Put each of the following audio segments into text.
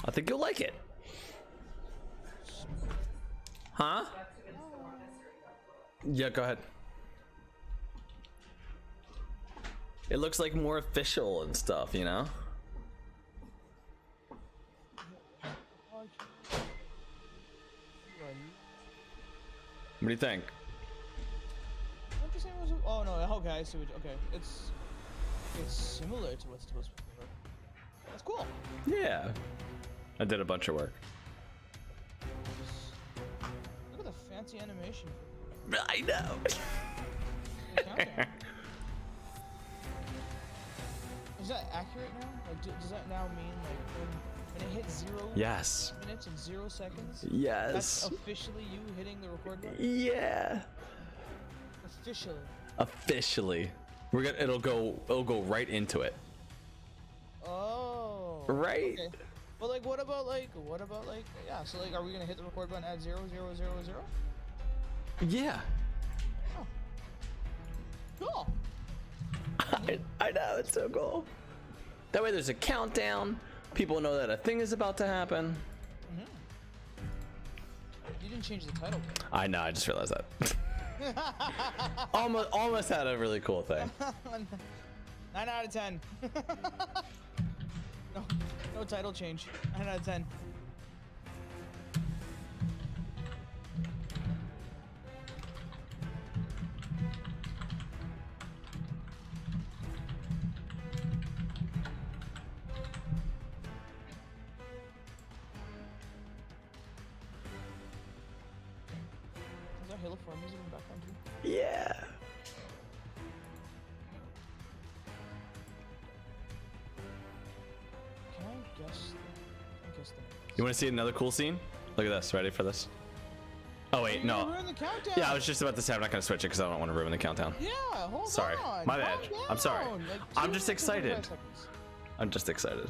I think you'll like it. Huh? Yeah, go ahead. It looks like more official and stuff, you know? What do you think? Oh no, okay, I see what okay. It's similar to what's supposed to be. That's cool. Yeah. I did a bunch of work. Look at the fancy animation. I know. Is that accurate now? Like, does that now mean like when it hits 0 yes. minutes and 0 seconds? Yes. That's officially you hitting the record button? Yeah. Officially. Officially. It'll go right into it. Oh. Right? Okay. But like what about yeah, so like are we gonna hit the record button at 0, 0, 0, 0? Yeah. Oh. Cool. I know, it's so cool. That way there's a countdown. People know that a thing is about to happen. You didn't change the title. I know, I just realized that. almost had a really cool thing. 9 out of 10. No title change. 9 out of 10. Is that Halo 4 music in the background too? Yeah. Can I guess the You want to see another cool scene? Look at this. Ready for this? Oh wait, no. ruin the countdown. Yeah, I was just about to say I'm not gonna switch it because I don't want to ruin the countdown. Yeah, hold Sorry. on. My bad. Calm I'm sorry. down. Like, I'm just 2 excited. 25 seconds. I'm just excited.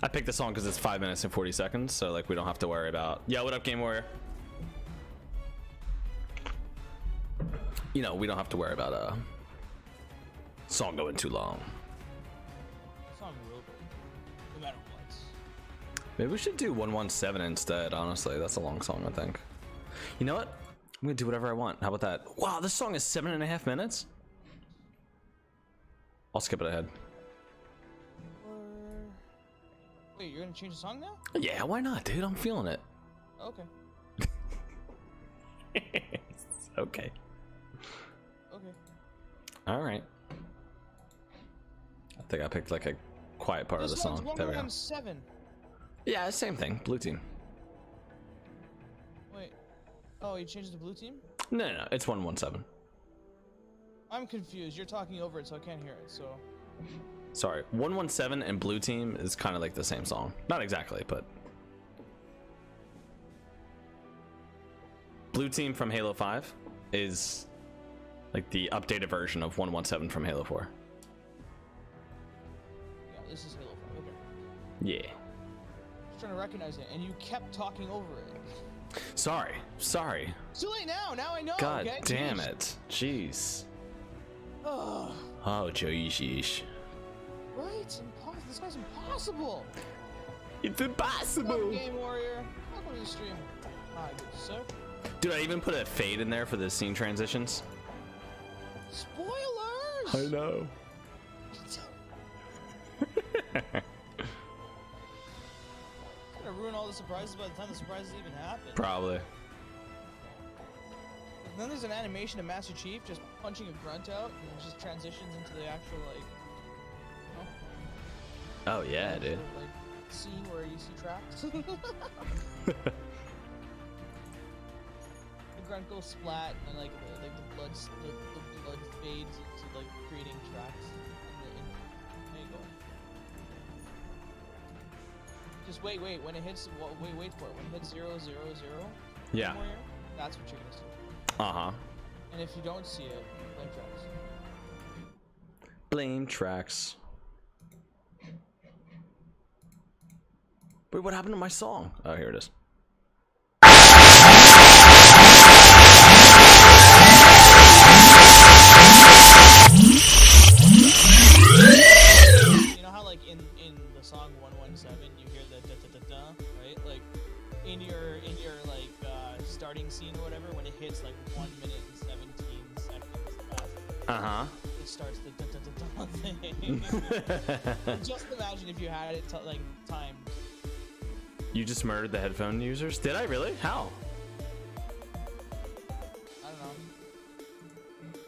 I picked the song because it's 5 minutes and 40 seconds, so like we don't have to worry about. Yeah, what up, Game Warrior? You know, we don't have to worry about a song going too long. Song will go, no matter what. Maybe we should do 117 instead. Honestly, that's a long song, I think. You know what? I'm gonna do whatever I want. How about that? Wow, this song is 7.5 minutes. I'll skip it ahead. Wait, you're gonna change the song now? Yeah, why not, dude? I'm feeling it. Okay. Okay. Okay. All right. I think I picked like a quiet part of the song. There we go. 117. Yeah, same thing. Blue team. Wait. Oh, you changed the blue team? No, it's 117. I'm confused. You're talking over it, so I can't hear it. So. Sorry, 117 and Blue Team is kind of like the same song. Not exactly, but Blue Team from Halo 5 is like the updated version of 117 from Halo 4. Yeah, this is Halo 5. Okay. Yeah. Just trying to recognize it, and you kept talking over it. Sorry. It's too late now. Now I know. God okay? damn it. Jeez. Oh. Oh, jeez. Right? This guy's impossible. It's impossible. Welcome, Game Warrior. Welcome to the stream. Hi, good sir. Dude, I even put a fade in there for the scene transitions. Spoilers. I know. Gonna ruin all the surprises by the time the surprises even happen. Probably. And then there's an animation of Master Chief just punching a grunt out, and it just transitions into the actual like. Oh yeah, dude. Like scene where you see tracks. The grunt goes splat, and then the blood fades into like creating tracks. There you go. Just wait. When it hits, wait for it. When it hits 0, 0, 0. Yeah. That's what you're gonna see. And if you don't see it, blame tracks. Blame tracks. Wait, what happened to my song? Oh, here it is. starting scene or whatever, when it hits like 1 minute and 17 seconds left, Uh-huh. it starts the thing. Just imagine if you had it like timed. You just murdered the headphone users? Did I really? How? I don't know.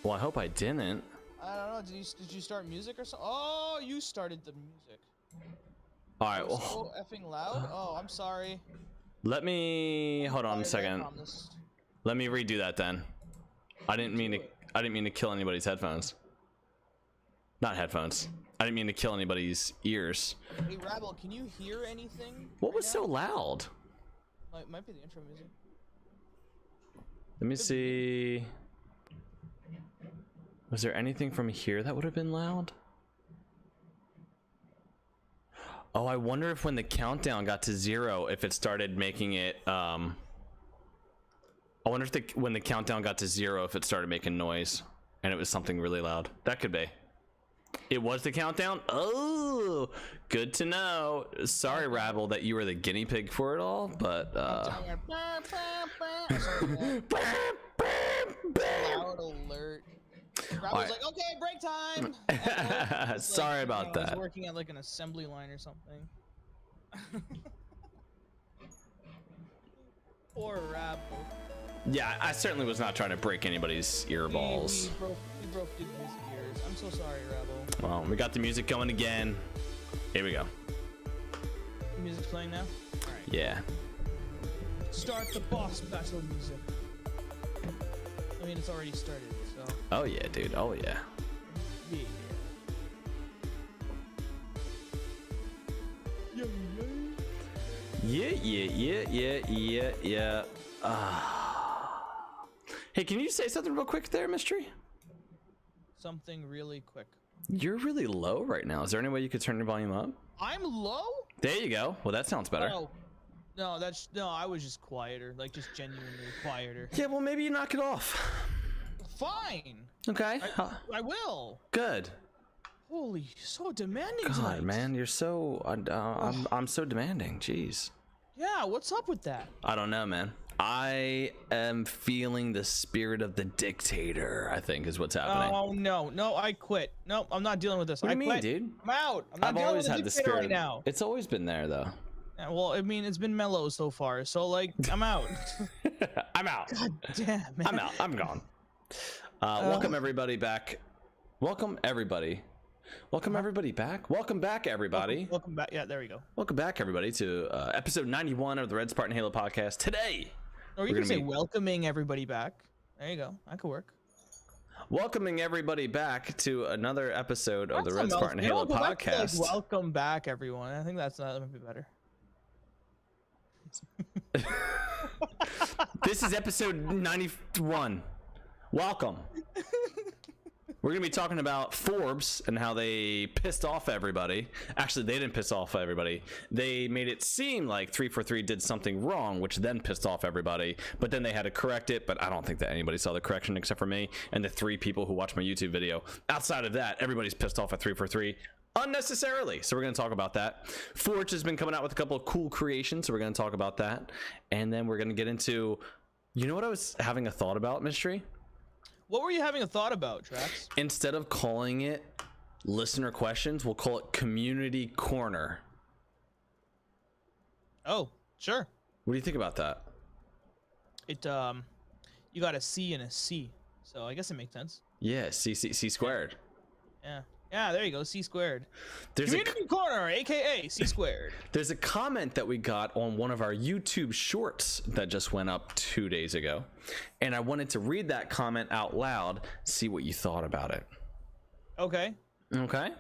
Well, I hope I didn't. I don't know. Did you start music or something? Oh, you started the music. All right. It was Well, so effing loud. Oh, I'm sorry. let me hold on a second. Let me redo that then. I didn't mean to kill anybody's headphones. Not headphones. I didn't mean to kill anybody's ears. Hey, Rabble, can you hear anything? What was so loud? Might be the intro music. Let me see. Was there anything from here that would have been loud? Oh, I wonder if when the countdown got to 0, if it started making it, I wonder if when the countdown got to 0, if it started making noise and it was something really loud. That could be. It was the countdown? Oh, good to know. Sorry, Rabble, that you were the guinea pig for it all, but, Loud alert. Rabble's like, okay, break time. Sorry about that. I was working at like an assembly line or something. Poor Rabble. Yeah, I certainly was not trying to break anybody's earballs. We broke his ears. I'm so sorry, Rabble. Well, we got the music going again. Here we go. The music's playing now? Alright. Yeah. Start the boss battle music. I mean, it's already started, so. Oh yeah, dude. Oh yeah. Yeah. Yeah. Hey, can you say something real quick there, Mystery? Something really quick. You're really low right now. Is there any way you could turn your volume up? I'm low? There you go. Well, that sounds better. Oh. No, I was just quieter, like just genuinely quieter. Yeah, well, maybe you knock it off. Fine. Okay. I will. Good. Holy, so demanding God, tonight. man, you're so I'm so demanding. Jeez. Yeah, what's up with that? I don't know, man. I am feeling the spirit of the dictator, I think is what's happening. Oh no, I quit. No, I'm not dealing with this. What do you mean, quit. dude? I'm out. I'm not I've dealing always with had the dictator spirit right now. It's always been there, though. Yeah, well, I mean, it's been mellow so far, so like, I'm out. I'm out. God damn, man. I'm out. I'm gone. Welcome everybody back. Welcome everybody. Welcome everybody back. Welcome back, everybody. Welcome back. Yeah, there we go. Welcome back, everybody, to episode 91 of the Red Spartan Halo podcast. Today, or you can say welcoming everybody back. There you go. That could work. Welcoming everybody back to another episode of the Red Spartan Halo podcast. Like, welcome back, everyone. I think that might be better. This is episode 91. Welcome. We're going to be talking about Forbes and how they pissed off everybody. Actually, they didn't piss off everybody. They made it seem like 343 did something wrong, which then pissed off everybody. But then they had to correct it. But I don't think that anybody saw the correction except for me and the 3 people who watched my YouTube video. Outside of that, everybody's pissed off at 343 unnecessarily. So we're going to talk about that. Forge has been coming out with a couple of cool creations. So we're going to talk about that. And then we're going to get into, you know what I was having a thought about, Mystery? What were you having a thought about, Trax? Instead of calling it listener questions, we'll call it community corner. Oh, sure. What do you think about that? It you got a C and a C, so I guess it makes sense. Yeah, C squared. Yeah, there you go. C squared. There's community corner, aka C squared. There's a comment that we got on one of our YouTube shorts that just went up 2 days ago, and I wanted to read that comment out loud, see what you thought about it. Okay. Okay.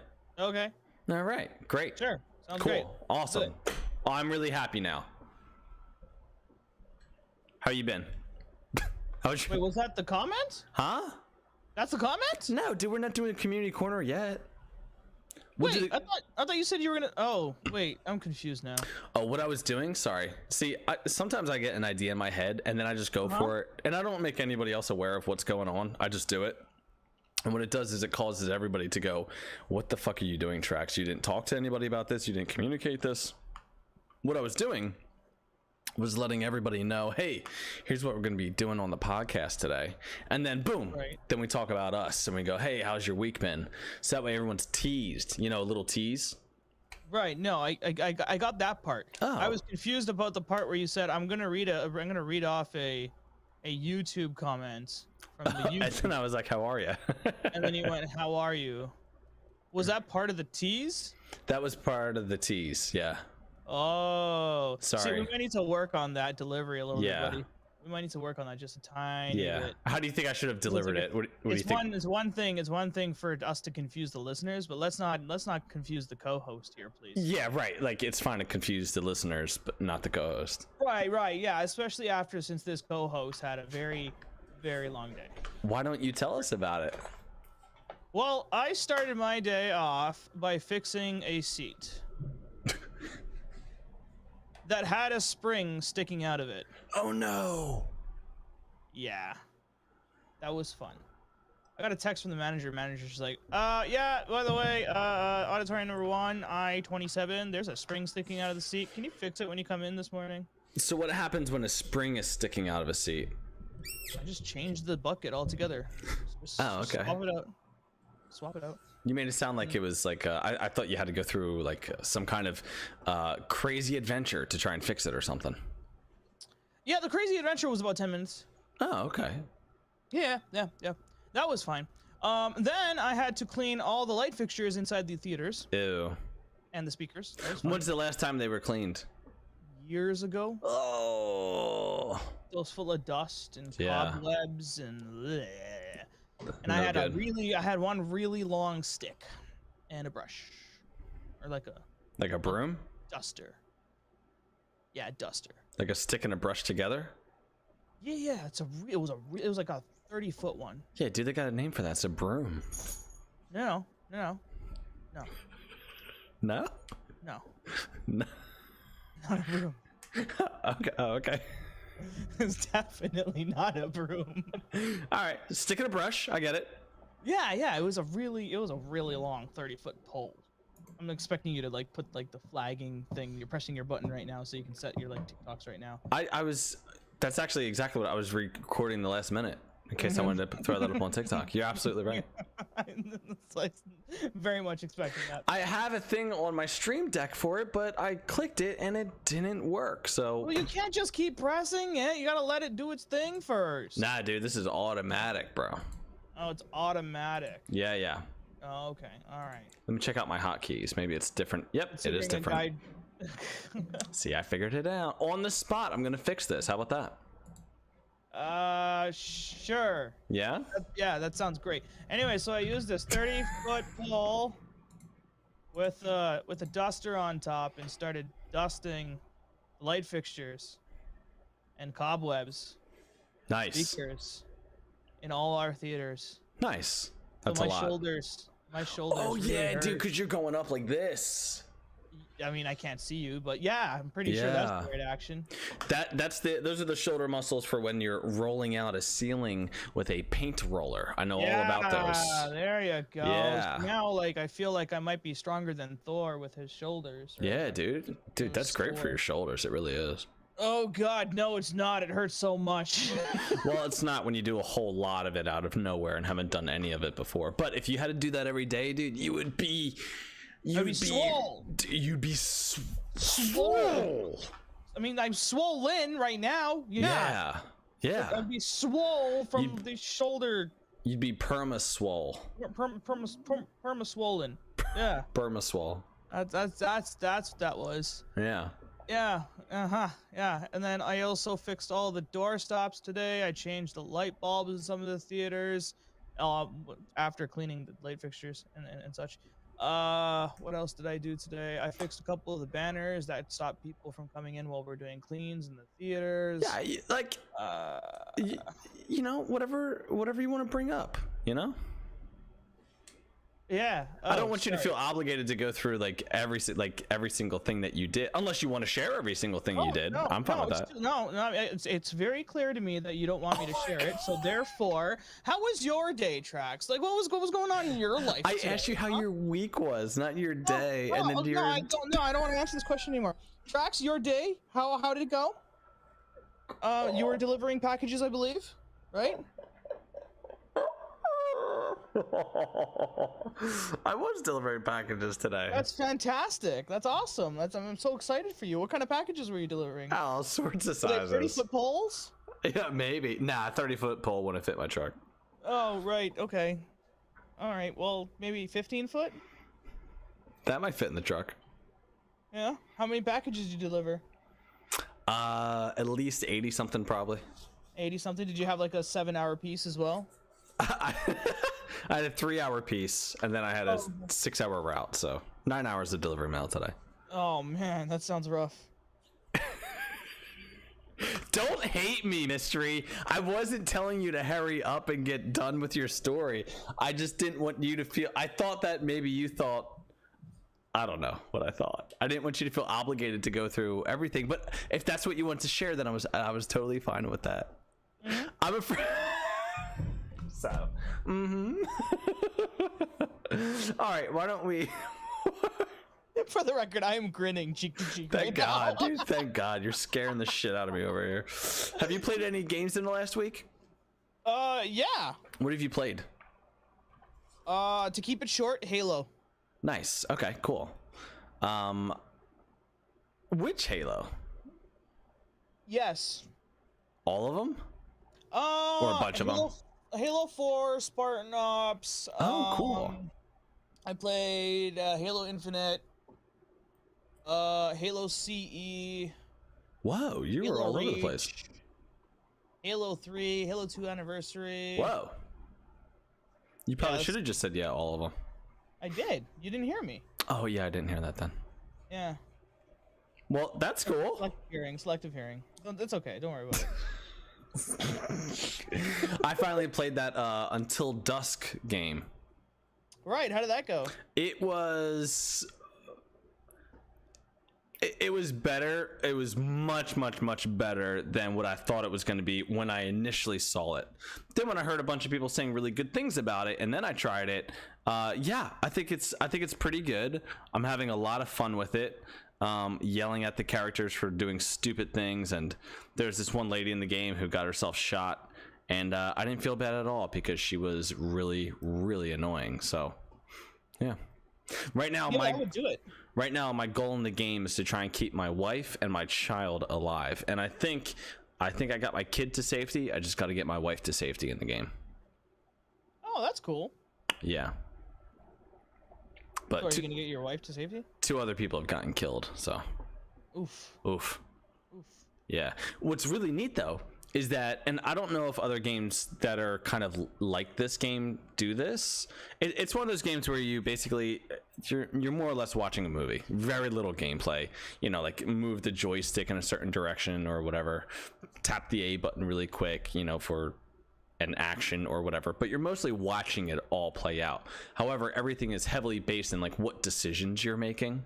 All right. Great. Sure. Sounds cool. Great. Awesome. Oh, I'm really happy now. How you been? Wait, was that the comment? Huh? That's the comment? No, dude, we're not doing a community corner yet. Wait, I thought you said you were gonna. Oh, wait, I'm confused now. Oh, what I was doing? Sorry. See, sometimes I get an idea in my head and then I just go for it, and I don't make anybody else aware of what's going on. I just do it, and what it does is it causes everybody to go, "What the fuck are you doing, Trax? You didn't talk to anybody about this. You didn't communicate this." What I was doing was letting everybody know, hey, here's what we're going to be doing on the podcast today. And then boom, then we talk about us and we go, hey, how's your week been? So that way everyone's teased, a little tease. Right. No, I got that part. Oh. I was confused about the part where you said I'm gonna read off a YouTube comment from the YouTube. And then I was like, how are you? And then you went, how are you? Was that part of the tease? That was part of the tease. Yeah. Oh, sorry. See, we might need to work on that delivery a little bit, Yeah. buddy. We might need to work on that just a tiny bit. How do you think I should have delivered it? What do you think? It's one thing for us to confuse the listeners, but let's not confuse the co-host here, please. Yeah, right. Like, it's fine to confuse the listeners, but not the co-host. Right. Yeah, especially since this co-host had a very, very long day. Why don't you tell us about it? Well, I started my day off by fixing a seat that had a spring sticking out of it. Oh no. Yeah, that was fun. I got a text from the manager. Manager's like, yeah, by the way, auditorium number 1, I-27, there's a spring sticking out of the seat. Can you fix it when you come in this morning? So what happens when a spring is sticking out of a seat? I just changed the bucket altogether. Just okay. Swap it out. You made it sound like it was like I thought you had to go through like some kind of crazy adventure to try and fix it or something. Yeah, the crazy adventure was about 10 minutes. Oh, okay. Yeah. That was fine. Then I had to clean all the light fixtures inside the theaters. Ew. And the speakers. That was fun. When's the last time they were cleaned? Years ago. Oh. It was full of dust and cobwebs and bleh. And No I had one really long stick and a brush, or like a broom? Duster. Yeah, duster. Like a stick and a brush together? Yeah. It was like a 30-foot one. Yeah, dude, they got a name for that. It's a broom. No. No? No. No. Not a broom. Okay. Oh, okay. It's definitely not a broom. All right, stick and a brush. I get it. Yeah. It was a really long 30-foot pole. I'm expecting you to like put like the flagging thing. You're pressing your button right now, so you can set your like TikToks right now. That's actually exactly what I was recording the last minute in case I wanted to throw that up on TikTok. You're absolutely right. Like, very much expecting that. I have a thing on my stream deck for it, but I clicked it and it didn't work. So well, you can't just keep pressing it. You gotta let it do its thing first. Nah, dude, this is automatic, bro. Oh, it's automatic. Yeah. Oh, okay. All right. Let me check out my hotkeys. Maybe it's different. Yep, it is different. See, I figured it out on the spot. I'm gonna fix this. How about that? Sure. Yeah? Yeah, that sounds great. Anyway, so I used this 30-foot pole with a duster on top and started dusting light fixtures and cobwebs. Nice. Speakers in all our theaters. Nice. So That's a lot. My shoulders. Oh really yeah, hurt. dude, because you're going up like this. I mean, I can't see you, but yeah, I'm pretty sure that's great action. Those are the shoulder muscles for when you're rolling out a ceiling with a paint roller. I know all about those. There you go. Yeah. So now, like, I feel like I might be stronger than Thor with his shoulders. Right? Yeah, dude, that's great for your shoulders. It really is. Oh God, no, it's not. It hurts so much. Well, it's not when you do a whole lot of it out of nowhere and haven't done any of it before. But if you had to do that every day, dude, you'd be swole. You'd be swole. I mean, I'm swollen right now. Yeah. I'd be swole from the shoulder. You'd be perma-swole. Perma-swollen. Yeah. Perma-swole. That's what that was. Yeah. Yeah. Yeah. And then I also fixed all the door stops today. I changed the light bulbs in some of the theaters after cleaning the light fixtures and such. What else did I do today? I fixed a couple of the banners that stop people from coming in while we're doing cleans in the theaters. Yeah, like you know, whatever you want to bring up, you know. Yeah. I don't want you to feel obligated to go through like every single thing that you did, unless you want to share every single thing you did. I'm fine with that. It's very clear to me that you don't want me to share it. So therefore, how was your day, Trax? Like, what was going on in your life? I asked you how your week was, not your day, and then I don't want to answer this question anymore. Trax, your day? How did it go? You were delivering packages, I believe, right? I was delivering packages today. That's fantastic. That's awesome. I'm so excited for you. What kind of packages were you delivering? All sorts of Were they sizes. 30-foot poles? Yeah, maybe. Nah, 30-foot pole wouldn't fit my truck. Oh, right. Okay. All right. Well, maybe 15-foot? That might fit in the truck. Yeah. How many packages did you deliver? At least 80 something probably. 80 something. Did you have like a 7-hour piece as well? I had a 3-hour piece, and then I had a 6-hour route, so 9 hours of delivery mail today. Oh man, that sounds rough. Don't hate me, Mystery. I wasn't telling you to hurry up and get done with your story. I just didn't want you to feel. I thought that maybe you thought. I don't know what I thought. I didn't want you to feel obligated to go through everything. But if that's what you want to share, then I was totally fine with that. Mm-hmm. I'm afraid. So. All right. Why don't we? For the record, I am grinning cheek to cheek. Thank God, dude. Thank God. You're scaring the shit out of me over here. Have you played any games in the last week? Yeah. What have you played? To keep it short, Halo. Nice. Okay, cool. Which Halo? Yes. All of them? Or a bunch of them? Halo 4, Spartan Ops. Oh, cool. I played Halo Infinite. Halo CE. Whoa, you were all over the place. Halo 3, Halo 2 Anniversary. Whoa. You probably should have just said all of them. I did. You didn't hear me. Oh yeah, I didn't hear that then. Yeah. Well, that's cool. Selective hearing. That's okay. Don't worry about it. I finally played that Until Dusk game. Right. How did that go? It was better. It was much better than what I thought it was going to be when I initially saw it. Then when I heard a bunch of people saying really good things about it, and then I tried it, yeah, I think it's pretty good. I'm having a lot of fun with it, yelling at the characters for doing stupid things, and there's this one lady in the game who got herself shot, and I didn't feel bad at all because she was really annoying. So yeah. Right now, I would do it. Right now, my goal in the game is to try and keep my wife and my child alive, and I think I got my kid to safety. I just got to get my wife to safety in the game. Oh, that's cool. Yeah. But so are you gonna get your wife to safety? 2 other people have gotten killed, so. Oof. Yeah. What's really neat though is that, and I don't know if other games that are kind of like this game do this. It's one of those games where you basically you're more or less watching a movie. Very little gameplay. You know, like move the joystick in a certain direction or whatever. Tap the A button really quick, you know, for an action or whatever, but you're mostly watching it all play out. However, everything is heavily based in like what decisions you're making,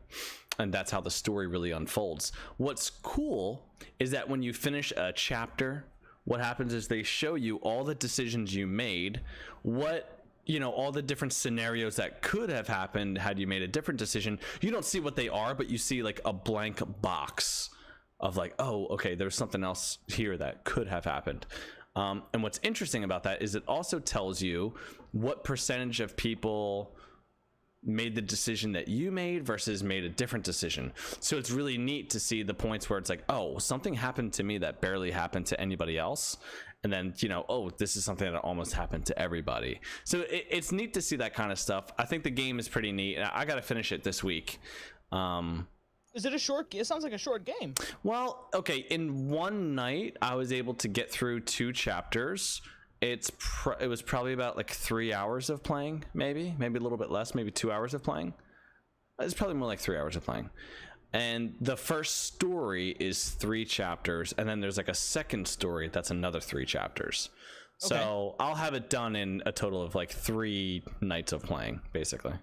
and that's how the story really unfolds. What's cool is that when you finish a chapter, what happens is they show you all the decisions you made, all the different scenarios that could have happened had you made a different decision. You don't see what they are, but you see like a blank box of like, oh, okay, there's something else here that could have happened. And what's interesting about that is it also tells you what percentage of people made the decision that you made versus made a different decision. So it's really neat to see the points where it's like, oh, something happened to me that barely happened to anybody else. And then, oh, this is something that almost happened to everybody. So it's neat to see that kind of stuff. I think the game is pretty neat. I got to finish it this week. Is it a short game? It sounds like a short game. Well, okay, in one night I was able to get through 2 chapters. It was probably about like 3 hours of playing, maybe a little bit less, maybe 2 hours of playing. It's probably more like 3 hours of playing. And the first story is 3 chapters, and then there's like a second story that's another 3 chapters. Okay. So I'll have it done in a total of like 3 nights of playing, basically.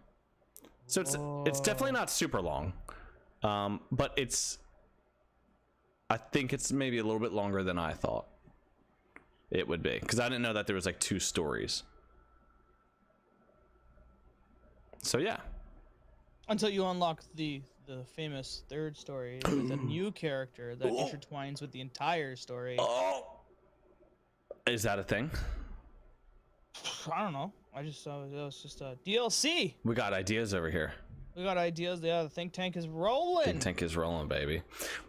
So it's definitely not super long. But I think it's maybe a little bit longer than I thought it would be, because I didn't know that there was like 2 stories. So yeah. Until you unlock the the famous third story with a new character that intertwines with the entire story. Oh, is that a thing? I don't know. I just saw it was just a DLC. We got ideas over here. We got ideas. Yeah, the think tank is rolling. Think tank is rolling, baby.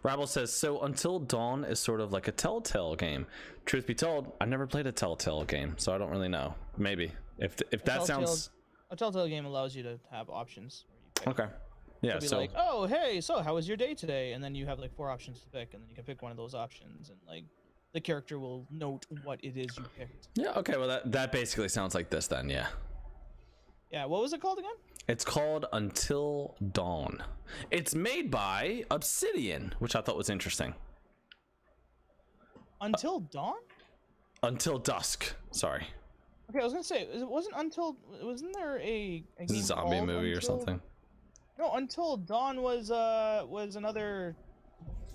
Rabble says, so Until Dawn is sort of like a Telltale game. Truth be told, I never played a Telltale game, so I don't really know. Maybe if that sounds. A Telltale game allows you to have options. Where you pick. Okay. Yeah. Be So like, oh hey, so how was your day today? And then you have like 4 options to pick, and then you can pick one of those options, and like the character will note what it is you picked. yeah. Okay. Well, that basically sounds like this then. Yeah. Yeah. What was it called again? It's called Until Dawn. It's made by Obsidian, which I thought was interesting. Until Dawn? Until Dusk. Sorry. Okay, I was gonna say, wasn't there a game Zombie called movie or something? No, Until Dawn was another,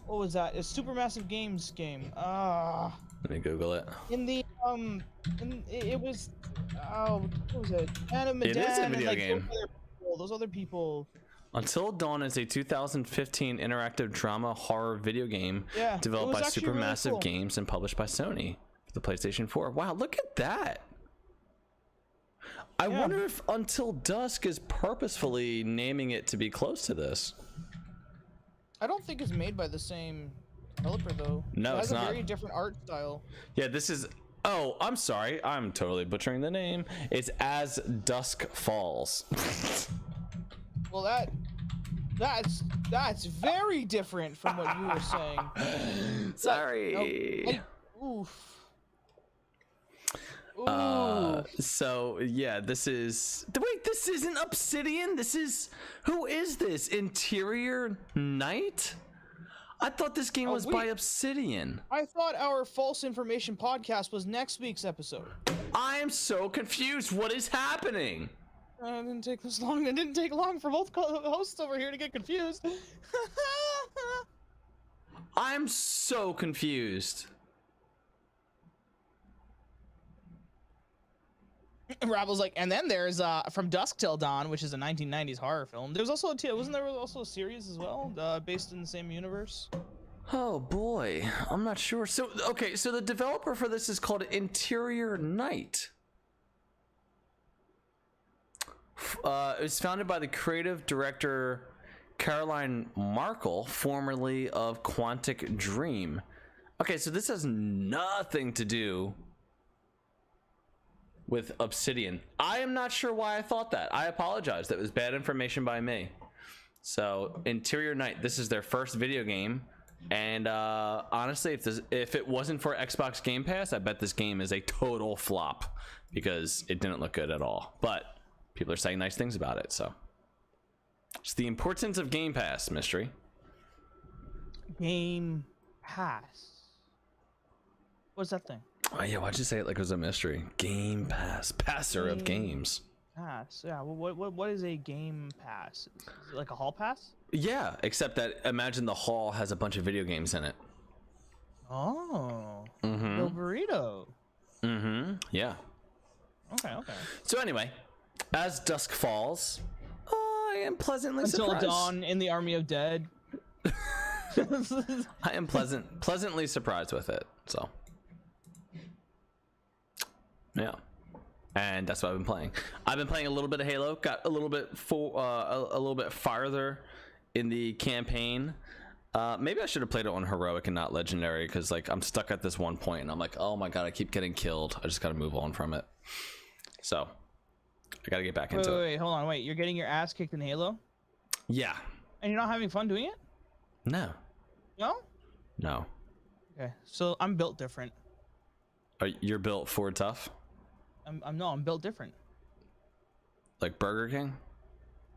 what was that? A Supermassive Games game. Let me Google it. It was, what was it? Anna It is a Madan video and, game. Those other people. Until Dawn is a 2015 interactive drama horror video game developed by Supermassive really cool. Games and published by Sony for the PlayStation 4. Wow, look at that. I wonder if Until Dusk is purposefully naming it to be close to this. I don't think it's made by the same developer though. No, it it's has not. a very different art style. Yeah, this is. Oh, I'm sorry. I'm totally butchering the name. It's As Dusk Falls. Well, that's very different from what you were saying. Sorry. Oof. So yeah, this is. Wait, this isn't Obsidian. This is. Who is this? Interior Night? I thought this game was by Obsidian. I thought our false information podcast was next week's episode. I am so confused. What is happening? It didn't take this long. It didn't take long for both hosts over here to get confused. I'm so confused. Rabble's like, and then there's From Dusk Till Dawn, which is a 1990s horror film. There was also wasn't there also a series as well, based in the same universe? Oh boy, I'm not sure. So okay, so the developer for this is called Interior Night. It was founded by the creative director Caroline Markle, formerly of Quantic Dream. Okay, so this has nothing to do with Obsidian. I am not sure why I thought that. I apologize. That was bad information by me. So Interior Night, this is their first video game, and honestly, if it wasn't for Xbox Game Pass, I bet this game is a total flop because it didn't look good at all. But people are saying nice things about it, so it's the importance of Game Pass, Mystery. Game Pass. What's that thing? Oh yeah, why'd you say it like it was a mystery? Game Pass, passer of games. Pass. Yeah. What is a Game Pass? Is it like a hall pass? Yeah, except that imagine the hall has a bunch of video games in it. Oh. El Burrito. Yeah. Okay. So anyway, As Dusk Falls, I am pleasantly Until surprised. Dawn in the Army of Dead. I am pleasantly surprised with it. So. Yeah, and that's what I've been playing. I've been playing a little bit of Halo. Got a little bit a little bit farther in the campaign. Maybe I should have played it on heroic and not legendary, because like I'm stuck at this one point and I'm like, oh my god, I keep getting killed. I just got to move on from it. So I got to get back into it. Wait, hold on, wait. You're getting your ass kicked in Halo, Yeah. and you're not having fun doing it? No. No. Okay, so I'm built different. You're built for tough. I'm built different. Like Burger King?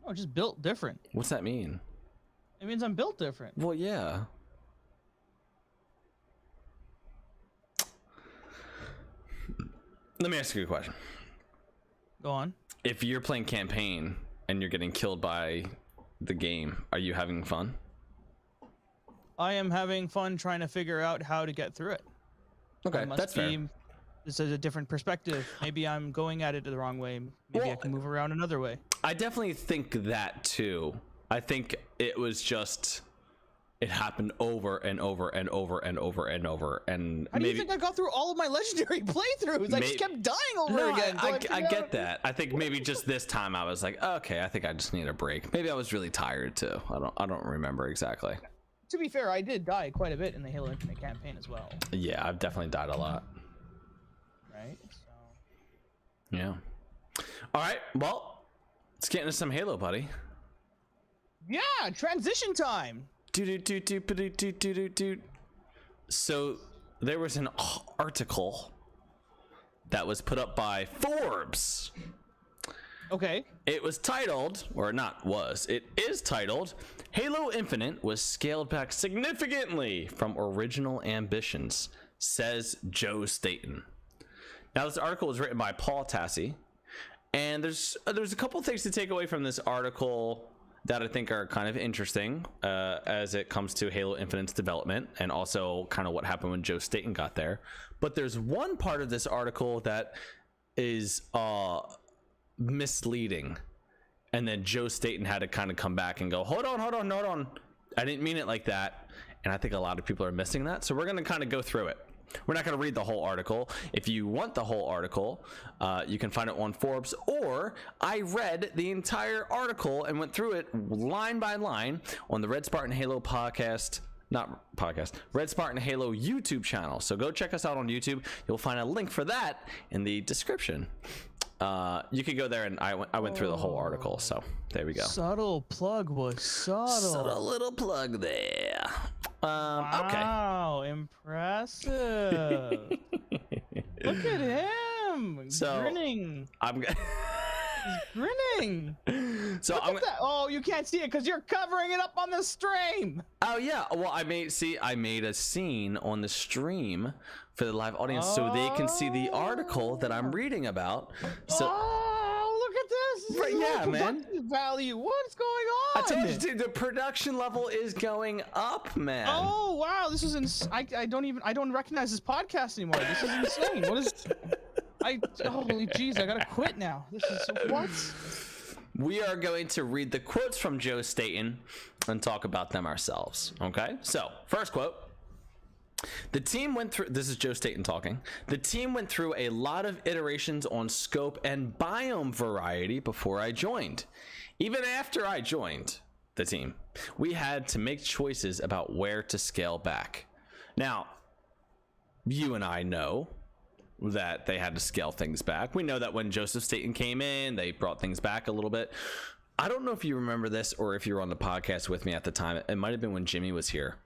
No, just built different. What's that mean? It means I'm built different. Well, yeah. Let me ask you a question. Go on. If you're playing campaign and you're getting killed by the game, are you having fun? I am having fun trying to figure out how to get through it. Okay, that's fair. This is a different perspective. Maybe I'm going at it the wrong way. Maybe I can move around another way. I definitely think that too. I think it was just it happened over and over and over and over and over. And how do you think I got through all of my legendary playthroughs? I just kept dying over no, again. I get that. I think maybe just this time I was like, okay, I think I just need a break. Maybe I was really tired too. I don't remember exactly. To be fair, I did die quite a bit in the Halo Infinite campaign as well. Yeah, I've definitely died a lot. Right. So. Yeah. All right. Well, let's get into some Halo, buddy. Yeah, transition time. So there was an article that was put up by Forbes. Okay. It was titled, or not was, it is titled, Halo Infinite was scaled back significantly from original ambitions, says Joe Staten. Now this article was written by Paul Tassi, and there's a couple things to take away from this article that I think are kind of interesting as it comes to Halo Infinite's development, and also kind of what happened when Joe Staten got there. But there's one part of this article that is misleading, and then Joe Staten had to kind of come back and go, hold on, I didn't mean it like that. And I think a lot of people are missing that, so we're going to kind of go through it. We're not going to read the whole article. If you want the whole article, you can find it on Forbes, or I read the entire article and went through it line by line on the Red Spartan Halo podcast, not podcast, Red Spartan Halo YouTube channel. So go check us out on YouTube. You'll find a link for that in the description. You can go there, and I went through the whole article, so there we go. Subtle plug was subtle. Subtle little plug there. Wow, impressive. Look at him. Grinning. He's grinning. So Look at that. Oh, you can't see it because you're covering it up on the stream. Oh yeah. Well, I made a scene on the stream for the live audience, so they can see the article that I'm reading about. So look at this. Right, yeah, man. Value. What's going on? I told you, dude, the production level is going up, man. Oh wow, this is I don't recognize this podcast anymore. This is insane. What is? Holy jeez, I gotta quit now. This is what? We are going to read the quotes from Joe Staten and talk about them ourselves. Okay. So first quote. The team went through, this is Joe Staten talking. The team went through a lot of iterations on scope and biome variety before I joined. Even after I joined the team, we had to make choices about where to scale back. Now, you and I know that they had to scale things back. We know that when Joseph Staten came in, they brought things back a little bit. I don't know if you remember this or if you were on the podcast with me at the time. It might have been when Jimmy was here.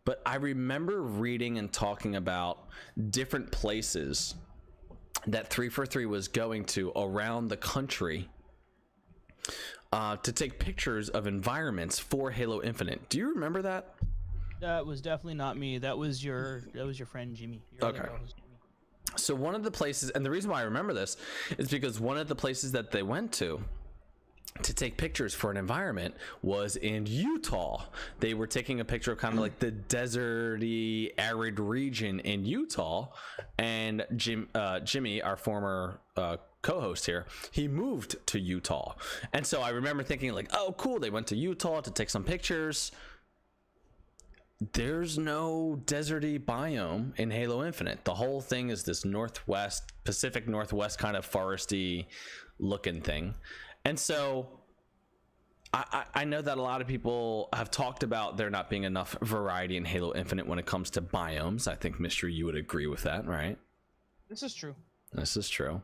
But I remember reading and talking about different places that 343 was going to around the country to take pictures of environments for Halo Infinite. Do you remember that? That was definitely not me. That was your friend Jimmy. Okay. So one of the places, and the reason why I remember this is because one of the places that they went to take pictures for an environment was in Utah. They were taking a picture of kind of like the deserty, arid region in Utah, and Jimmy, our former co-host here, he moved to Utah. And so I remember thinking like, oh cool, they went to Utah to take some pictures. There's no deserty biome in Halo Infinite. The whole thing is this Pacific Northwest kind of foresty looking thing. And so I know that a lot of people have talked about there not being enough variety in Halo Infinite when it comes to biomes. I think, Mystery, you would agree with that, right? This is true. This is true.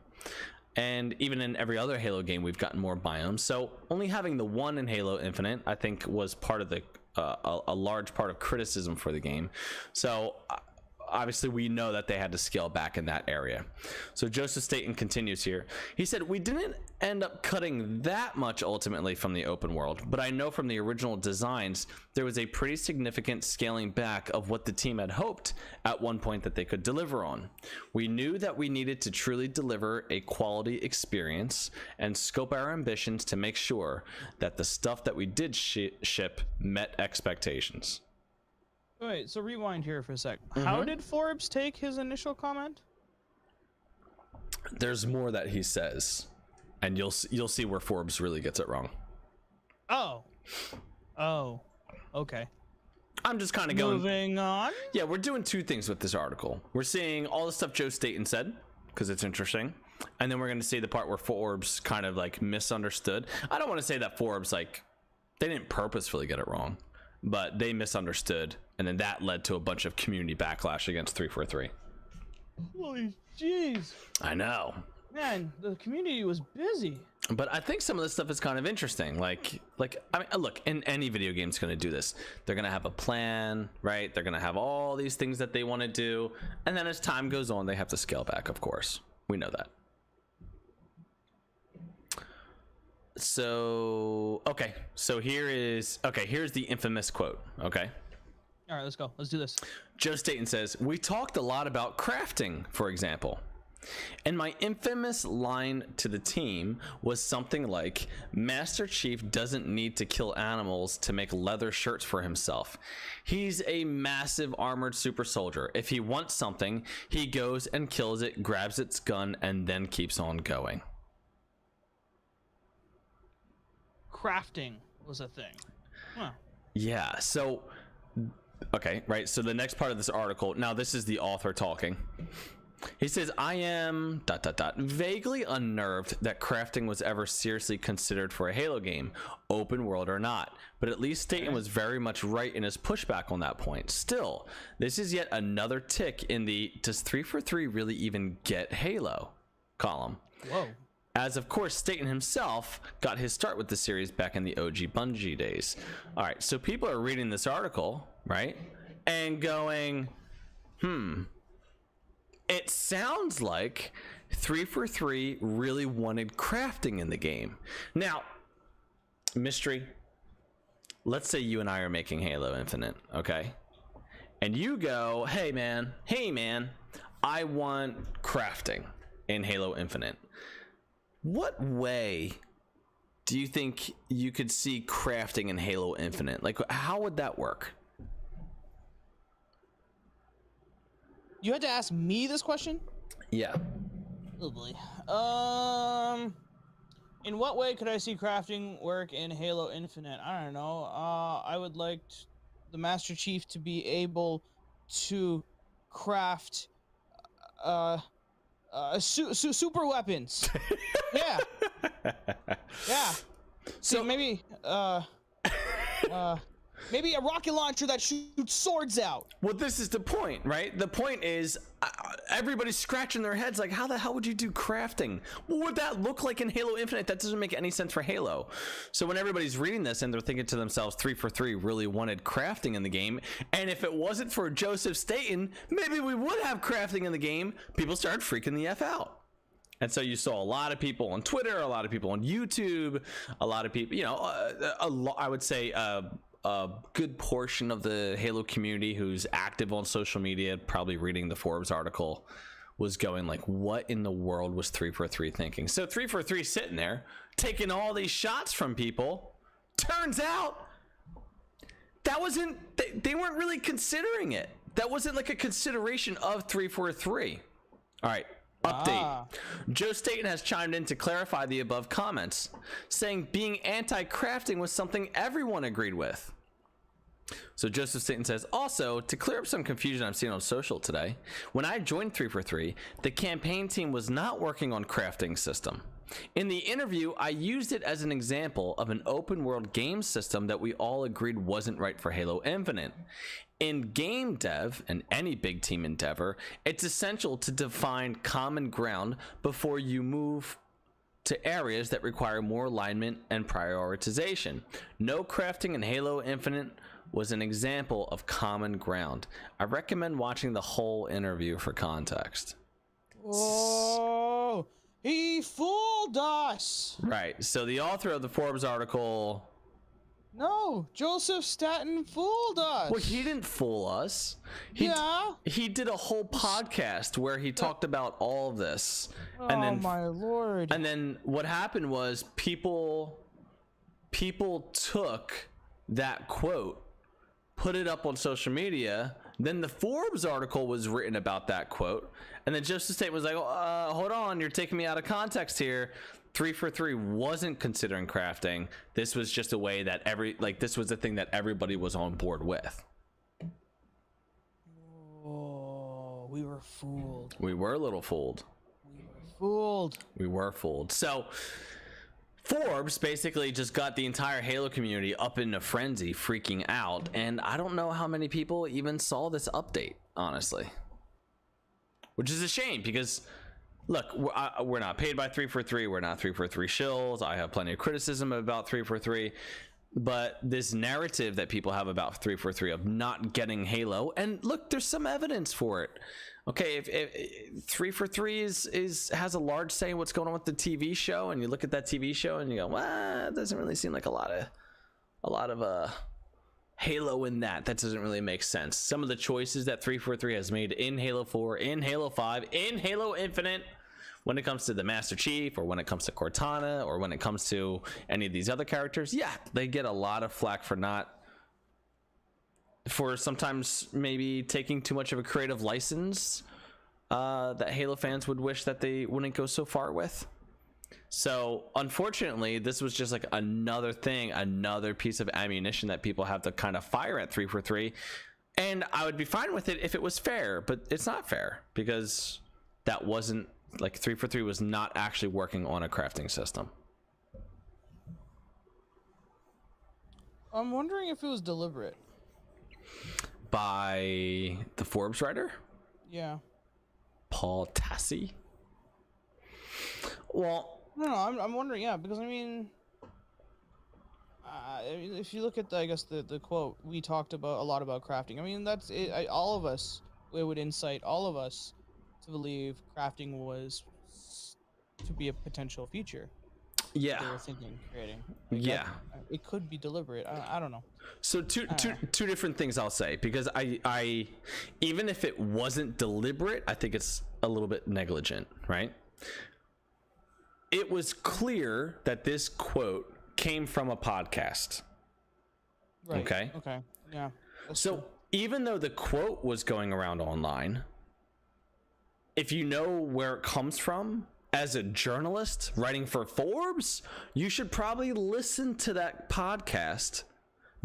And even in every other Halo game, we've gotten more biomes. So only having the one in Halo Infinite, I think, was part of the a large part of criticism for the game. So obviously we know that they had to scale back in that area. So Joseph Staten continues here. He said, we didn't end up cutting that much ultimately from the open world, but I know from the original designs there was a pretty significant scaling back of what the team had hoped at one point that they could deliver on. We knew that we needed to truly deliver a quality experience and scope our ambitions to make sure that the stuff that we did ship met expectations. Wait, so rewind here for a sec. How did Forbes take his initial comment? There's more that he says, and you'll see where Forbes really gets it wrong. Oh. Oh, okay. I'm just kind of going. Moving on. Yeah, we're doing two things with this article. We're seeing all the stuff Joe Staten said, because it's interesting. And then we're going to see the part where Forbes kind of like misunderstood. I don't want to say that Forbes, like, they didn't purposefully get it wrong, but they misunderstood. And then that led to a bunch of community backlash against 343. Holy jeez. I know. Man, the community was busy. But I think some of this stuff is kind of interesting. Like I mean, look, in any video game is going to do this. They're going to have a plan, right? They're going to have all these things that they want to do. And then as time goes on, they have to scale back, of course. We know that. So, okay. So here's the infamous quote, okay? All right, let's go. Let's do this. Joe Staten says, "We talked a lot about crafting, for example. And my infamous line to the team was something like, Master Chief doesn't need to kill animals to make leather shirts for himself. He's a massive armored super soldier. If he wants something, he goes and kills it, grabs its gun, and then keeps on going." Crafting was a thing. Huh. Yeah, so, okay, right, so the next part of this article, now this is the author talking. He says, "I am ... vaguely unnerved that crafting was ever seriously considered for a Halo game, open world or not. But at least Staten was very much right in his pushback on that point. Still, this is yet another tick in the does 343 really even get Halo column. Whoa. As of course Staten himself got his start with the series back in the OG Bungie days." All right, so people are reading this article, right, and going, it sounds like 343 really wanted crafting in the game. Now, Mystery, let's say you and I are making Halo Infinite, okay? And you go, hey man, I want crafting in Halo Infinite. What way do you think you could see crafting in Halo Infinite? Like, how would that work? You had to ask me this question? Yeah. Oh boy. In what way could I see crafting work in Halo Infinite? I don't know. I would like the Master Chief to be able to craft super weapons. Yeah. Yeah. So maybe maybe a rocket launcher that shoots swords out. Well, this is the point, right? The point is everybody's scratching their heads like, how the hell would you do crafting? What would that look like in Halo Infinite? That doesn't make any sense for Halo. So when everybody's reading this and they're thinking to themselves, 343 really wanted crafting in the game, and if it wasn't for Joseph Staten, maybe we would have crafting in the game, people started freaking the F out. And so you saw a lot of people on Twitter, a lot of people on YouTube, a lot of people, you know, I would say a good portion of the Halo community who's active on social media, probably reading the Forbes article, was going like, what in the world was 343 thinking? So 343 sitting there taking all these shots from people. Turns out that wasn't, they weren't really considering it. That wasn't like a consideration of 343. All right. Update. Joe Staten has chimed in to clarify the above comments, saying being anti-crafting was something everyone agreed with. So Joseph Staten says, also, to clear up some confusion I'm seeing on social today, when I joined 343, the campaign team was not working on crafting system. In the interview, I used it as an example of an open world game system that we all agreed wasn't right for Halo Infinite. In game dev and any big team endeavor, it's essential to define common ground before you move to areas that require more alignment and prioritization. No crafting in Halo Infinite was an example of common ground. I recommend watching the whole interview for context. Oh, he fooled us. Right. So the author of the Forbes article... No, Joseph Staten fooled us. Well, he didn't fool us. He did a whole podcast where he talked about all of this. And then, my lord. And then what happened was people took that quote, put it up on social media, Then the Forbes article was written about that quote, and then Joseph Tate was like, hold on, you're taking me out of context here. 343 wasn't considering crafting. This was just a way that this was the thing that everybody was on board with. Oh, we were fooled. We were a little fooled. We were fooled. So Forbes basically just got the entire Halo community up in a frenzy, freaking out, and I don't know how many people even saw this update, honestly. Which is a shame, because look, we're not paid by 343. We're not 343 shills. I have plenty of criticism about 343. But this narrative that people have about 343 of not getting Halo, and look, there's some evidence for it. Okay, if 343 has a large say in what's going on with the TV show, and you look at that TV show and you go, well, it doesn't really seem like a lot of Halo in that. That doesn't really make sense. Some of the choices that 343 has made in Halo 4, in Halo 5, in Halo Infinite, when it comes to the Master Chief, or when it comes to Cortana, or when it comes to any of these other characters, yeah, they get a lot of flack for sometimes maybe taking too much of a creative license that Halo fans would wish that they wouldn't go so far with. So unfortunately, this was just like another piece of ammunition that people have to kind of fire at 343. And I would be fine with it if it was fair, but it's not fair, because that wasn't, like, 343 was not actually working on a crafting system. I'm wondering if it was deliberate. By the Forbes writer? Yeah. Paul Tassi? Well, No, I'm wondering, yeah, because I mean, if you look at the quote, we talked about a lot about crafting. I mean, that's it. All of us, it would incite all of us to believe crafting was to be a potential feature. yeah. They were thinking, creating. Yeah. It could be deliberate. I don't know. So two different things I'll say, because I even if it wasn't deliberate, I think it's a little bit negligent, right? It was clear that this quote came from a podcast. Right. Okay. Okay. Yeah. So true. even though the quote was going around online, if you know where it comes from, as a journalist writing for Forbes, you should probably listen to that podcast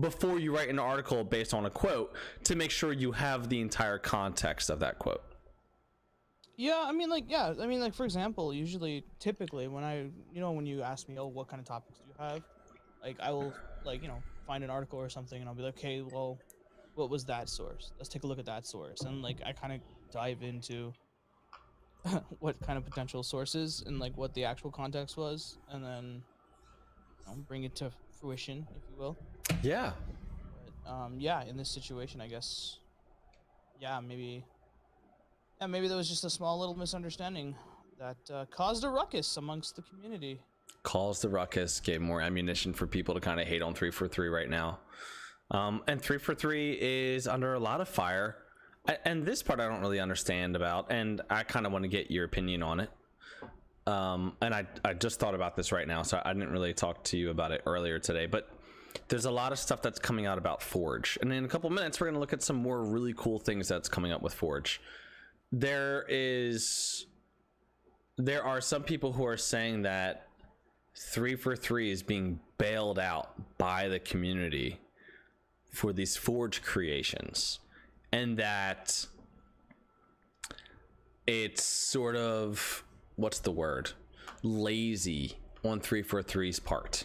before you write an article based on a quote, to make sure you have the entire context of that quote. Yeah, I mean, for example, typically, when you ask me, oh, what kind of topics do you have? Like, I will, find an article or something, and I'll be like, okay, well, what was that source? Let's take a look at that source. And, I kind of dive into what kind of potential sources and, what the actual context was, and then bring it to fruition, if you will. Yeah. But, in this situation, I guess, maybe there was just a small little misunderstanding that caused a ruckus amongst the community. Caused the ruckus, gave more ammunition for people to kind of hate on 343 right now. And 343 is under a lot of fire. And this part I don't really understand about, and I kind of want to get your opinion on it. And I just thought about this right now, so I didn't really talk to you about it earlier today, but there's a lot of stuff that's coming out about Forge. And in a couple minutes, we're going to look at some more really cool things that's coming up with Forge. There are some people who are saying that 343 is being bailed out by the community for these Forge creations, and that it's sort of, what's the word, lazy on 343's part.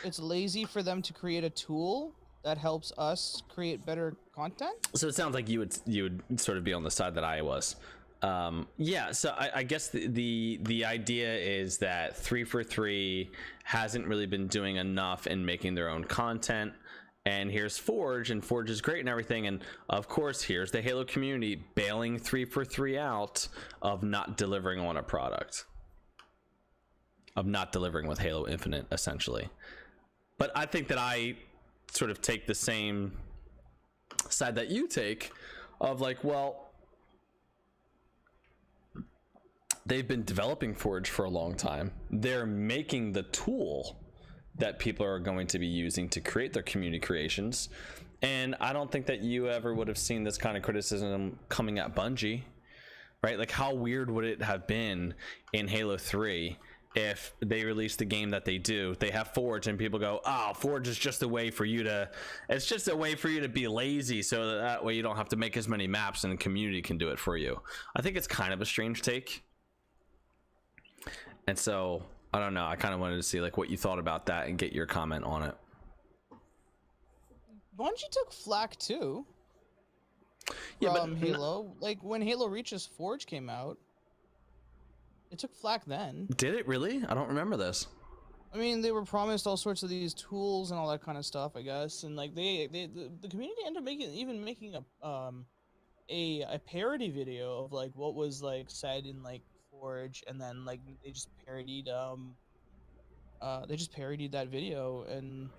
It's lazy for them to create a tool that helps us create better content. So it sounds like you would sort of be on the side that I was. Yeah, so I guess the idea is that 343 hasn't really been doing enough in making their own content, and here's Forge, and Forge is great and everything, and of course here's the Halo community bailing 343 out of not delivering on a product, of not delivering with Halo Infinite, essentially. But I think that I sort of take the same side that you take, of like, well, they've been developing Forge for a long time. They're making the tool that people are going to be using to create their community creations. And I don't think that you ever would have seen this kind of criticism coming at Bungie, right? Like, how weird would it have been in Halo 3 if they released the game that they do? They have Forge, and people go, "Oh, Forge is just a way for you to, it's just a way for you to be lazy, so that way you don't have to make as many maps and the community can do it for you." I think it's kind of a strange take. And so, I don't know, I kind of wanted to see like what you thought about that and get your comment on it. Bungie took flack too. Yeah, from Halo. Like when Halo Reach's Forge came out, it took flack then. Did it really? I don't remember this. I mean, they were promised all sorts of these tools and all that kind of stuff, I guess, and like the community ended up making a parody video of like what was like said in like Forge, and then like they just parodied that video. And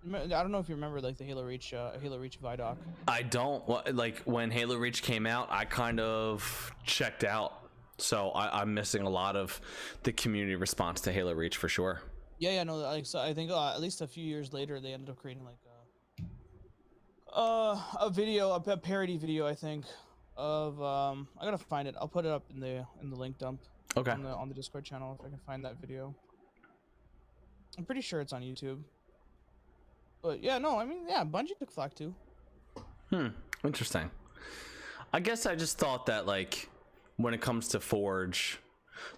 I don't know if you remember like the Halo Reach Vidoc. I don't. Like when Halo Reach came out, I kind of checked out. So I'm missing a lot of the community response to Halo Reach for sure. Yeah, no, like so I think at least a few years later they ended up creating like a video, a parody video, I think, of I gotta find it. I'll put it up in the link dump. Okay. On the Discord channel if I can find that video. I'm pretty sure it's on YouTube. But yeah, no, I mean, yeah, Bungie took flack too. Interesting. I guess I just thought that like when it comes to Forge,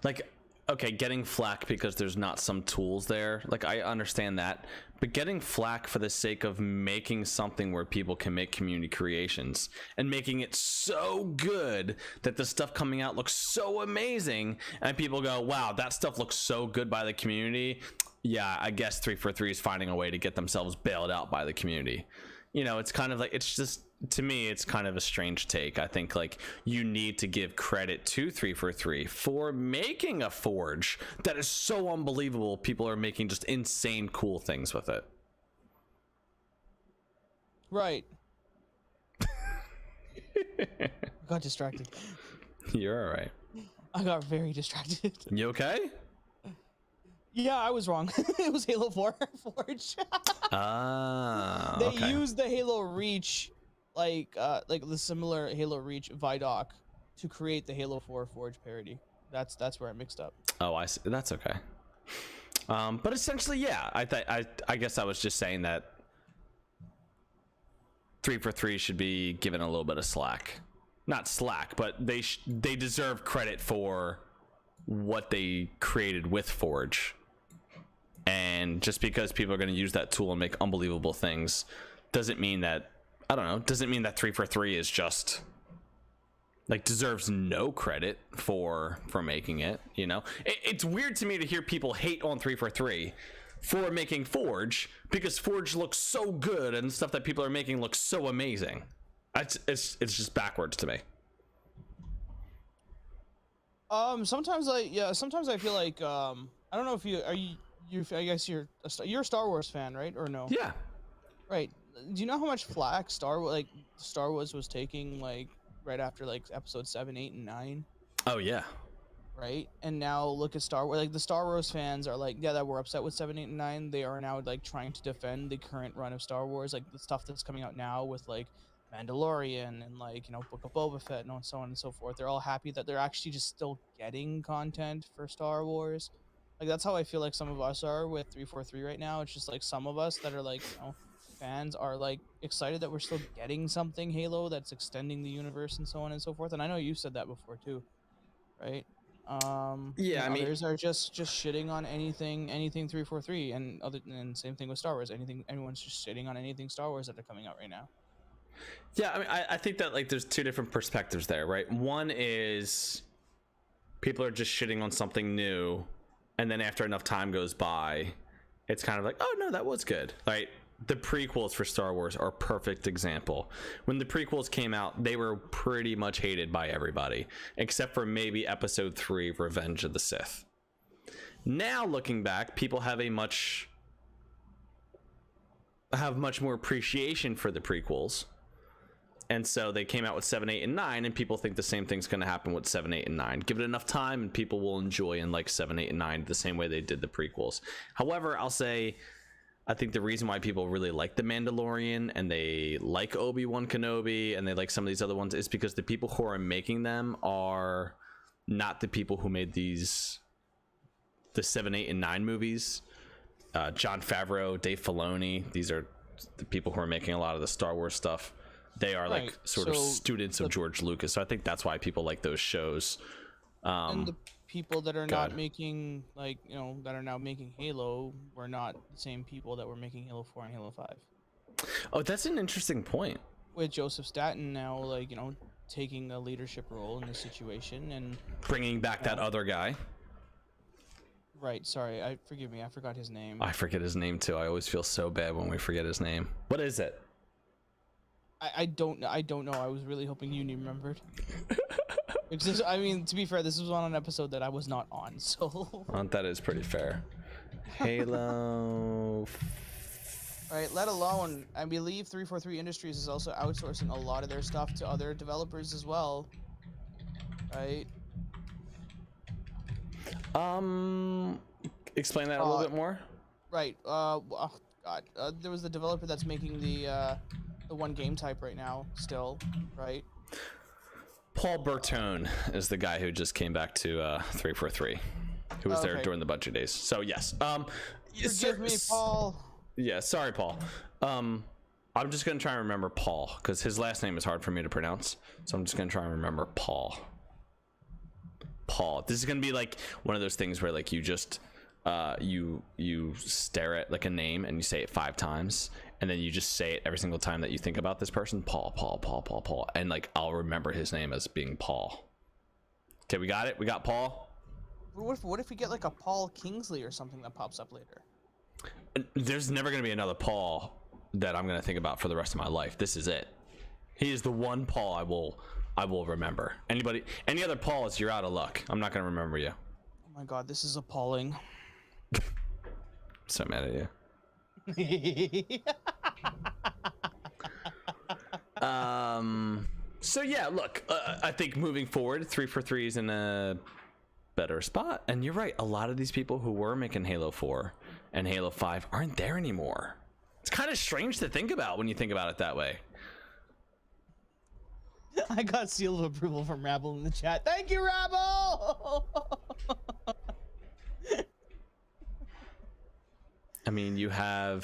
like, okay, getting flack because there's not some tools there, like I understand that, but getting flack for the sake of making something where people can make community creations and making it so good that the stuff coming out looks so amazing and people go, wow, that stuff looks so good by the community. Yeah, I guess 343 is finding a way to get themselves bailed out by the community. You know, it's kind of like, it's just, to me, it's kind of a strange take. I think like you need to give credit to 343 for making a Forge that is so unbelievable. People are making just insane cool things with it. Right. I got distracted. You're all right. I got very distracted. You okay? Yeah, I was wrong. It was Halo 4 Forge. Ah, they used the Halo Reach, like the similar Halo Reach Vidoc, to create the Halo 4 Forge parody. That's where I mixed up. Oh, I see. That's okay. But essentially, yeah, I guess I was just saying that 343 should be given a little bit of slack. Not slack, but they deserve credit for what they created with Forge. And just because people are going to use that tool and make unbelievable things doesn't mean that, I don't know, doesn't mean that 343 is just like deserves no credit for making it, you know. It's weird to me to hear people hate on 343 for making Forge because Forge looks so good and stuff that people are making looks so amazing. It's just backwards to me. Sometimes I feel like I don't know if I guess you're a Star Wars fan, right? Or no? Yeah. Right. Do you know how much flack Star Wars was taking like right after like episode 7, 8, and 9? Oh yeah. Right. And now look at Star Wars. Like the Star Wars fans are like, yeah, that we're upset with 7, 8, and 9. They are now like trying to defend the current run of Star Wars, like the stuff that's coming out now with like Mandalorian and like, you know, Book of Boba Fett and so on and so forth. They're all happy that they're actually just still getting content for Star Wars. Like that's how I feel like some of us are with 343 right now. It's just like some of us that are like, you know, fans are like excited that we're still getting something Halo that's extending the universe and so on and so forth. And I know you said that before too, right? Yeah, I mean, others are just shitting on anything 343, and same thing with Star Wars. Anyone's just shitting on anything Star Wars that are coming out right now. Yeah, I mean, I think that like there's two different perspectives there, right? One is people are just shitting on something new, and then after enough time goes by, it's kind of like, oh no, that was good, right? The prequels for Star Wars are a perfect example. When the prequels came out, they were pretty much hated by everybody, except for maybe Episode 3, Revenge of the Sith. Now, looking back, people have much more appreciation for the prequels. And so they came out with 7, 8, and 9, and people think the same thing's going to happen with 7, 8, and 9. Give it enough time, and people will enjoy and like 7, 8, and 9 the same way they did the prequels. However, I'll say, I think the reason why people really like The Mandalorian and they like Obi-Wan Kenobi and they like some of these other ones is because the people who are making them are not the people who made the 7, 8, and 9 movies. Jon Favreau, Dave Filoni, these are the people who are making a lot of the Star Wars stuff. They are like sort of students of George Lucas, so I think that's why people like those shows. And the people that are not making, like, you know, that are now making Halo were not the same people that were making Halo 4 and Halo 5. Oh, that's an interesting point. With Joseph Staten now, like, you know, taking a leadership role in the situation and bringing back that other guy. Right, sorry, forgive me, I forgot his name. I forget his name too. I always feel so bad when we forget his name. What is it? I don't know. I was really hoping you remembered. Because I mean, to be fair, this was on an episode that I was not on, so. Well, that is pretty fair. Halo. Right. Let alone, I believe 343 Industries is also outsourcing a lot of their stuff to other developers as well. Right. Explain that a little bit more. Right. Oh God. There was the developer that's making the one game type right now still, right? Paul Bertone is the guy who just came back to 343, who was there during the budget days. So yes. Forgive me, Paul. Yeah, sorry, Paul. I'm just gonna try and remember Paul because his last name is hard for me to pronounce. So I'm just gonna try and remember Paul. Paul. This is gonna be like one of those things where like you just you stare at like a name and you say it 5 times. And then you just say it every single time that you think about this person. Paul, Paul, Paul, Paul, Paul. And like, I'll remember his name as being Paul. Okay, we got it? We got Paul? What if we get like a Paul Kingsley or something that pops up later? There's never going to be another Paul that I'm going to think about for the rest of my life. This is it. He is the one Paul I will remember. Any other Pauls, you're out of luck. I'm not going to remember you. Oh my God, this is appalling. So mad at you. So yeah, look, I think moving forward 343 is in a better spot, and you're right, a lot of these people who were making Halo 4 and Halo 5 aren't there anymore. It's kind of strange to think about when you think about it that way. I got seal of approval from Rabble in the chat. Thank you, Rabble. I mean, there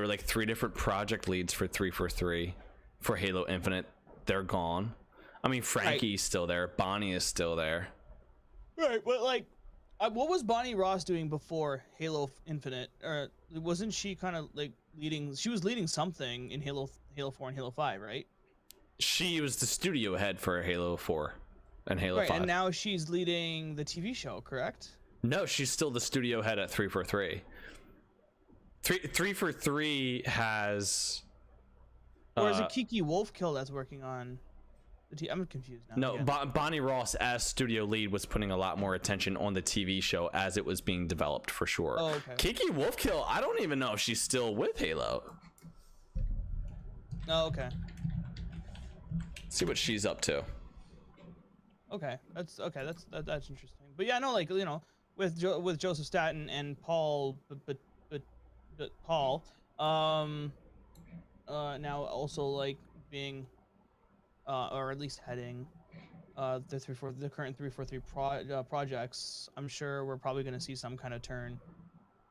were like 3 different project leads for 343 for Halo Infinite. They're gone. I mean, Frankie's still there. Bonnie is still there. Right, but like, what was Bonnie Ross doing before Halo Infinite? Or wasn't she kind of like leading? She was leading something in Halo 4 and Halo 5, right? She was the studio head for Halo 4 and Halo 5. And now she's leading the TV show, correct? No, she's still the studio head at 343. 343 has. Or is it Kiki Wolfkill that's working on the I'm confused now. No, Bonnie Ross as studio lead was putting a lot more attention on the TV show as it was being developed, for sure. Oh, okay. Kiki Wolfkill, I don't even know if she's still with Halo. Oh, okay. See what she's up to. Okay, that's interesting. But yeah, no, like, you know, with Joseph Staten and Paul, but Paul, now also like being, or at least heading, the current 343 projects. I'm sure we're probably going to see some kind of turn,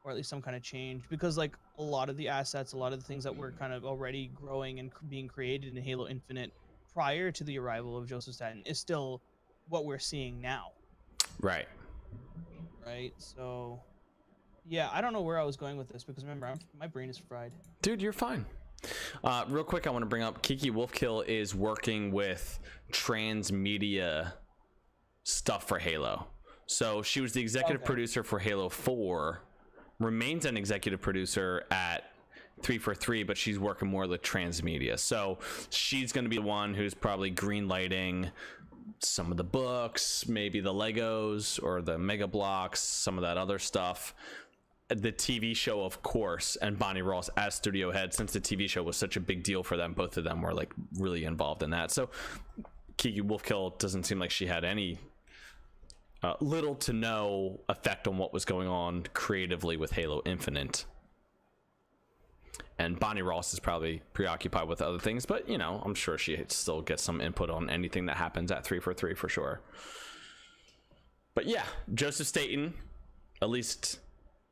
or at least some kind of change, because like a lot of the assets, a lot of the things that were kind of already growing and being created in Halo Infinite prior to the arrival of Joseph Staten is still what we're seeing now. Right. So yeah, I don't know where I was going with this, because remember, my brain is fried. Dude, you're fine. Real quick, I want to bring up Kiki Wolfkill is working with transmedia stuff for Halo. So she was the executive producer for Halo 4, remains an executive producer at 343, but she's working more with transmedia. So she's going to be the one who's probably green lighting some of the books, maybe the Legos or the Mega Blocks, some of that other stuff. the TV show, of course, and Bonnie Ross as studio head, since the TV show was such a big deal for them. Both of them were like really involved in that. So Kiki Wolfkill doesn't seem like she had any little to no effect on what was going on creatively with Halo Infinite. And Bonnie Ross is probably preoccupied with other things, but you know, I'm sure she still gets some input on anything that happens at 343 for sure. But yeah, Joseph Staten, at least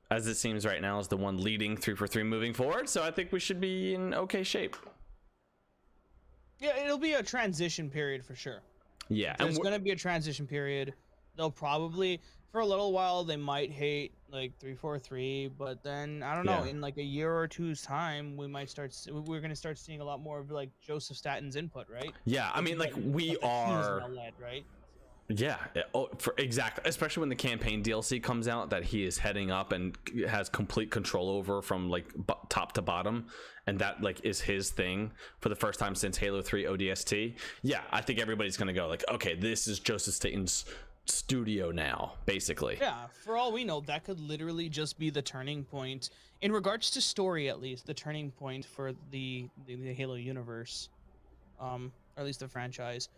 as it seems right now, is the one leading 343 moving forward. So I think we should be in okay shape. Yeah, it'll be a transition period for sure. Yeah, there's going to be a transition period. They'll probably, for a little while, they might hate like 343, but then I don't know. In like a year or two's time, we're going to start seeing a lot more of like Joseph Staten's input, right? Yeah, I mean, like we are, LED, right? Yeah, exactly. Especially when the campaign DLC comes out that he is heading up and has complete control over from like top to bottom, and that like is his thing for the first time since Halo 3 ODST. Yeah, I think everybody's gonna go like, okay, this is Joseph Staten's studio now, basically. Yeah, for all we know, that could literally just be the turning point in regards to story, at least the turning point for the Halo universe, or at least the franchise.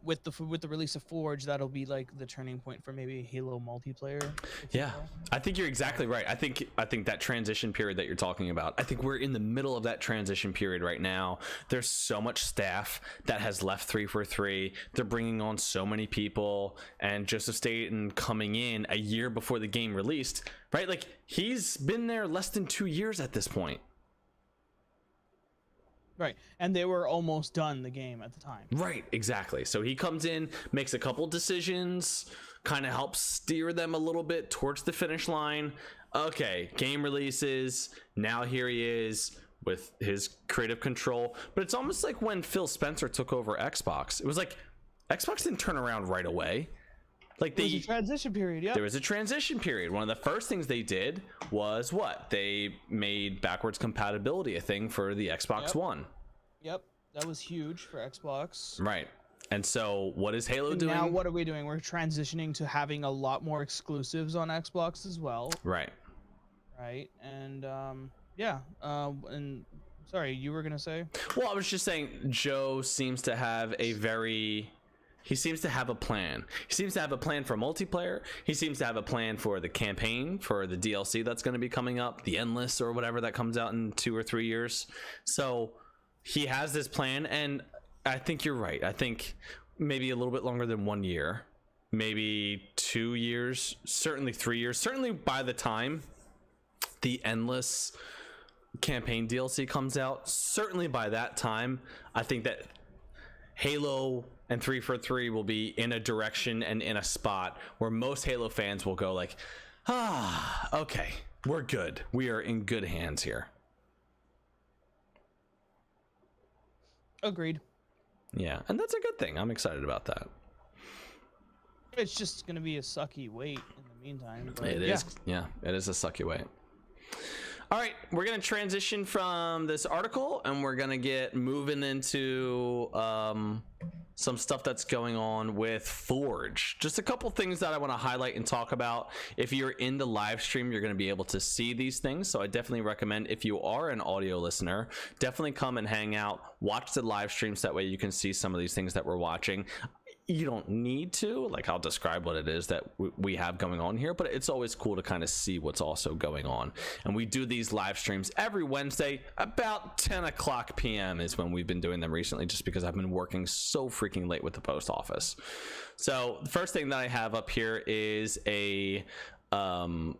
With the release of Forge, that'll be like the turning point for maybe Halo multiplayer. Yeah, I think you're exactly right. I think that transition period that you're talking about, I think we're in the middle of that transition period right now. There's so much staff that has left 343. They're bringing on so many people, and Joseph Staten coming in a year before the game released, right? Like he's been there less than 2 years at this point. Right, and they were almost done the game at the time. Right, exactly. So he comes in, makes a couple decisions, kind of helps steer them a little bit towards the finish line. Okay, game releases, now here he is with his creative control. But it's almost like when Phil Spencer took over Xbox. It was like Xbox didn't turn around right away. Like there was a transition period. Yeah, there was a transition period. One of the first things they did was what? They made backwards compatibility a thing for the Xbox One. Yep, that was huge for Xbox. Right. And so what is Halo doing? Now what are we doing? We're transitioning to having a lot more exclusives on Xbox as well. Right. Right. And yeah. And sorry, you were gonna say? Well, I was just saying Joe seems to have he seems to have a plan. He seems to have a plan for multiplayer. He seems to have a plan for the campaign, for the DLC that's going to be coming up, the Endless or whatever that comes out in 2 or 3 years. So he has this plan, and I think you're right. I think maybe a little bit longer than 1 year, maybe 2 years, certainly 3 years. Certainly by the time the Endless campaign DLC comes out, certainly by that time, I think that Halo and 343 will be in a direction and in a spot where most Halo fans will go like, okay, we're good. We are in good hands here. Agreed. Yeah, and that's a good thing. I'm excited about that. It's just going to be a sucky wait in the meantime. But it is. Yeah, it is a sucky wait. All right, we're going to transition from this article, and we're going to get moving into some stuff that's going on with Forge. Just a couple things that I want to highlight and talk about. If you're in the live stream, you're going to be able to see these things. So I definitely recommend, if you are an audio listener, definitely come and hang out, watch the live streams. That way you can see some of these things that we're watching. You don't need to, like, I'll describe what it is that we have going on here, but it's always cool to kind of see what's also going on. And we do these live streams every Wednesday about 10 o'clock p.m. is when we've been doing them recently, just because I've been working so freaking late with the post office. So the first thing that I have up here is a somebody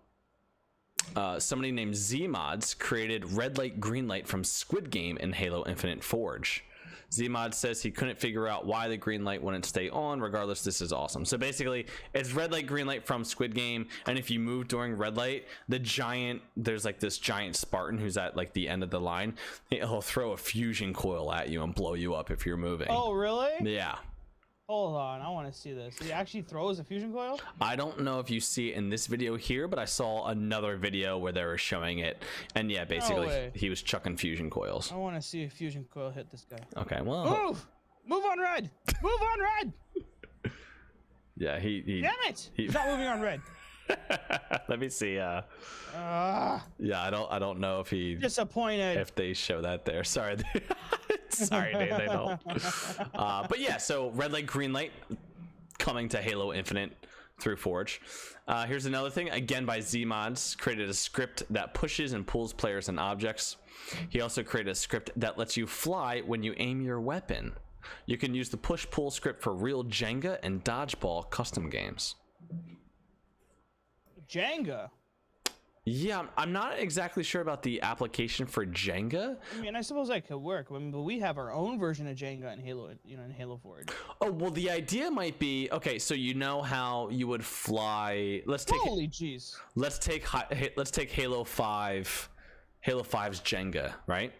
named Zmods created red light green light from Squid Game in Halo Infinite Forge. Zmod says he couldn't figure out why the green light wouldn't stay on. Regardless, this is awesome. So basically, it's red light, green light from Squid Game, and if you move during red light, there's like this giant Spartan who's at like the end of the line. He'll throw a fusion coil at you and blow you up if you're moving. Oh, really? Yeah. Hold on, I want to see this. He actually throws a fusion coil? I don't know if you see it in this video here, but I saw another video where they were showing it, and yeah, basically he was chucking fusion coils. I want to see a fusion coil hit this guy. Okay, well, move on red, move on red. Yeah, he damn it, he's not moving on red. Let me see. Yeah, I don't know if Disappointed. if they show that there. Sorry. Sorry, they don't. But yeah, so red light, green light coming to Halo Infinite through Forge. Here's another thing, again by Zmods, created a script that pushes and pulls players and objects. He also created a script that lets you fly when you aim your weapon. You can use the push-pull script for real Jenga and dodgeball custom games. Jenga? Yeah, I'm not exactly sure about the application for Jenga. I mean, I suppose that could work. I mean, but we have our own version of Jenga in Halo, in Halo Forge. Oh, well, the idea might be, okay, so you know how you would fly. Holy jeez. Let's take Halo 5, Halo 5's Jenga, right?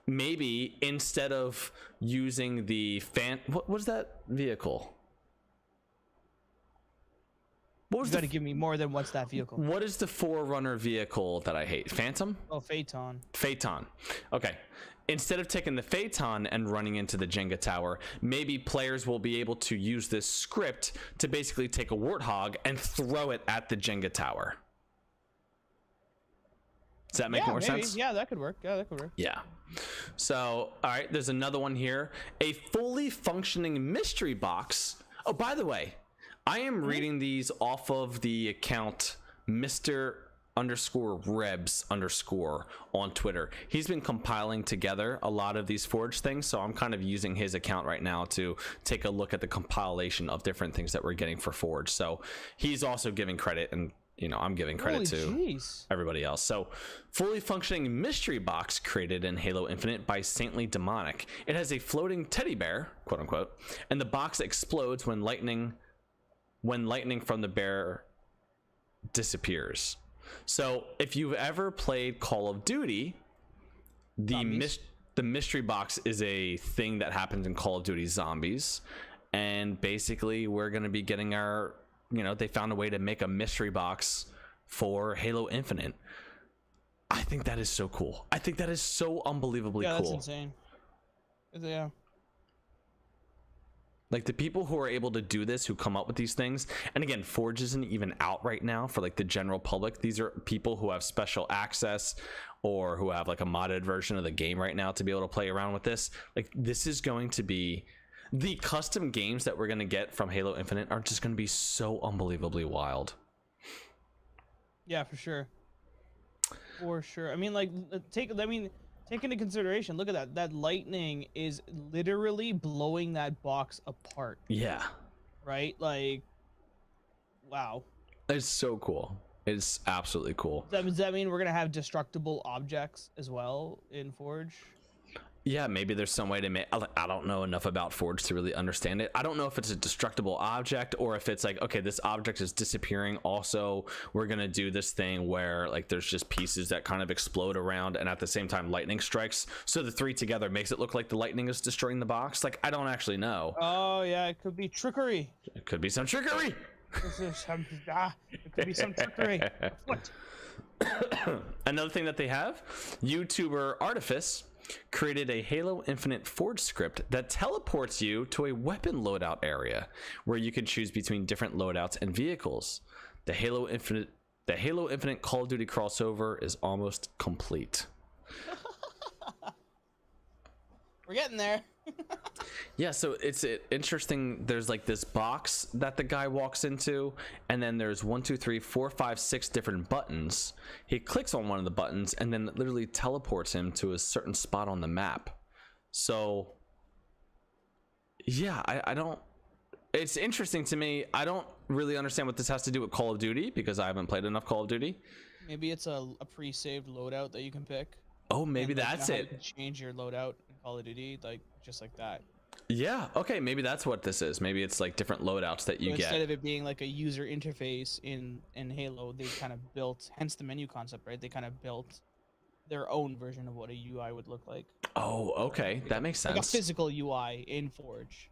Maybe instead of using the what was that vehicle? You got to give me more than what's that vehicle. What is the Forerunner vehicle that I hate? Phantom? Oh, Phaeton. Phaeton. Okay. Instead of taking the Phaeton and running into the Jenga tower, maybe players will be able to use this script to basically take a Warthog and throw it at the Jenga tower. Does that make more sense? Yeah, that could work. Yeah. So, all right, there's another one here. A fully functioning mystery box. Oh, by the way, I am reading these off of the account Mr_Rebs_ on Twitter. He's been compiling together a lot of these Forge things, so I'm kind of using his account right now to take a look at the compilation of different things that we're getting for Forge. So he's also giving credit, and I'm giving credit to everybody else. So, fully functioning mystery box created in Halo Infinite by Saintly Demonic. It has a floating teddy bear, quote unquote, and the box explodes when lightning from the bear disappears. So if you've ever played Call of Duty, the mystery box is a thing that happens in Call of Duty Zombies, and basically we're going to be getting our, they found a way to make a mystery box for Halo Infinite. I think that is so cool. I think that is so unbelievably cool. Yeah, that's insane. Yeah. Like the people who are able to do this, who come up with these things, and again, Forge isn't even out right now for like the general public. These are people who have special access or who have like a modded version of the game right now to be able to play around with this. Like this is going to be, the custom games that we're going to get from Halo Infinite are just going to be so unbelievably wild. Yeah, for sure. For sure. I mean, like, take into consideration, look at that. That lightning is literally blowing that box apart. Yeah. Right? Like, wow. It's so cool. It's absolutely cool. Does that mean we're going to have destructible objects as well in Forge? Yeah, maybe there's some way to make, I don't know enough about Forge to really understand it. I don't know if it's a destructible object or if it's like, okay, this object is disappearing. Also, we're going to do this thing where like there's just pieces that kind of explode around and at the same time lightning strikes. So the three together makes it look like the lightning is destroying the box. Like, I don't actually know. Oh, yeah, it could be trickery. It could be some trickery. It could be some trickery. What? Another thing that they have, YouTuber Artifice created a Halo Infinite Forge script that teleports you to a weapon loadout area where you can choose between different loadouts and vehicles. The Halo Infinite Call of Duty crossover is almost complete. We're getting there. Yeah, so it's interesting. There's like this box that the guy walks into, and then there's 1, 2, 3, 4, 5, 6 different buttons. He clicks on one of the buttons and then it literally teleports him to a certain spot on the map. So yeah, I don't, it's interesting to me. I don't really understand what this has to do with Call of Duty because I haven't played enough Call of Duty. Maybe it's a pre-saved loadout that you can pick. Oh, maybe that's it. You can change your loadout in Call of Duty, like just like that. Yeah, okay, maybe that's what this is. Maybe it's like different loadouts that you get. Instead of it being like a user interface in Halo, they kind of built, hence the menu concept, right? They kind of built their own version of what a UI would look like. Oh, okay, that makes sense. Like a physical UI in Forge.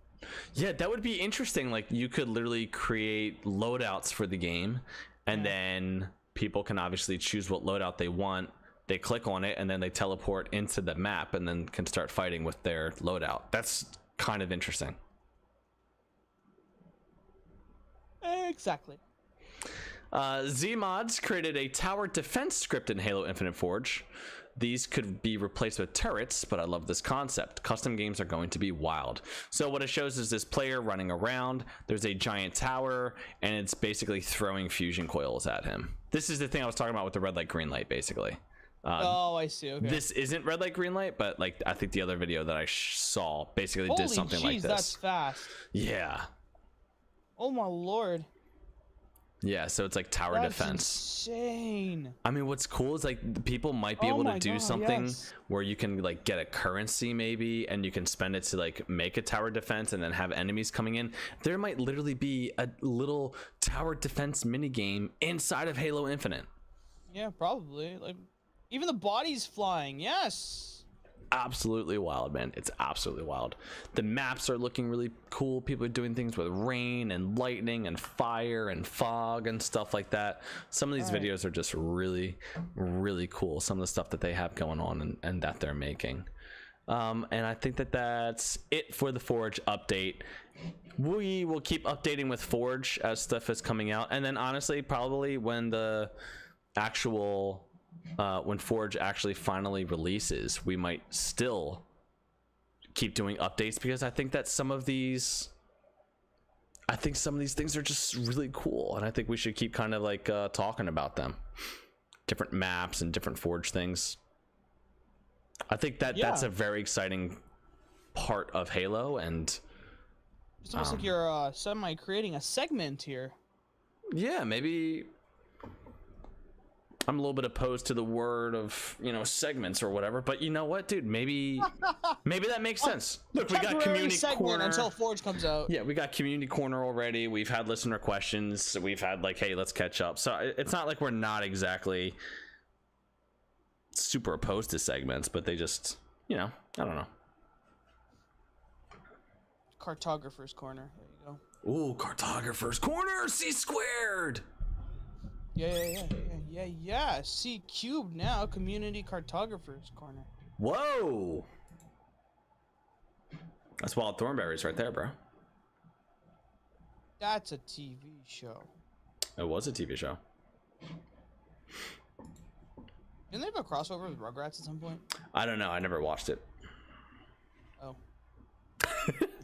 Yeah, that would be interesting. Like you could literally create loadouts for the game, and then people can obviously choose what loadout they want. They click on it and then they teleport into the map and then can start fighting with their loadout. That's kind of interesting. Exactly. Zmods created a tower defense script in Halo Infinite Forge. These could be replaced with turrets, but I love this concept. Custom games are going to be wild. So what it shows is this player running around. There's a giant tower, and it's basically throwing fusion coils at him. This is the thing I was talking about with the red light, green light, basically. Oh, I see. Okay. This isn't red light, green light, but like I think the other video that I saw basically did something like this. That's fast. Yeah. Oh my lord. Yeah, so it's like tower defense. Insane. I mean, what's cool is like people might be able to do something where you can like get a currency maybe, and you can spend it to like make a tower defense and then have enemies coming in. There might literally be a little tower defense mini game inside of Halo Infinite. Yeah, probably. Like even the bodies flying. Yes. Absolutely wild, man. It's absolutely wild. The maps are looking really cool. People are doing things with rain and lightning and fire and fog and stuff like that. Some of these videos are just really, really cool. Some of the stuff that they have going on and that they're making. And I think that that's it for the Forge update. We will keep updating with Forge as stuff is coming out. And then honestly, probably when the actual when Forge actually finally releases, we might still keep doing updates, because I think that some of these things are just really cool, and I think we should keep kind of like talking about them, different maps and different Forge things. I think that that's a very exciting part of Halo, and it's almost like you're semi creating a segment here. Yeah, maybe. I'm a little bit opposed to the word of, you know, segments or whatever, but you know what, dude? Maybe that makes sense. Look, we got community corner until Forge comes out. Yeah, we got community corner already. We've had listener questions. We've had like, hey, let's catch up. So it's not like we're not exactly super opposed to segments, but they just, you know, I don't know. Cartographer's corner. There you go. Ooh, cartographer's corner. C squared. Yeah. C cubed now. Community cartographer's corner. Whoa. That's Wild Thornberries right there, bro. That's a TV show. It was a TV show. Didn't they have a crossover with Rugrats at some point? I don't know. I never watched it. Oh.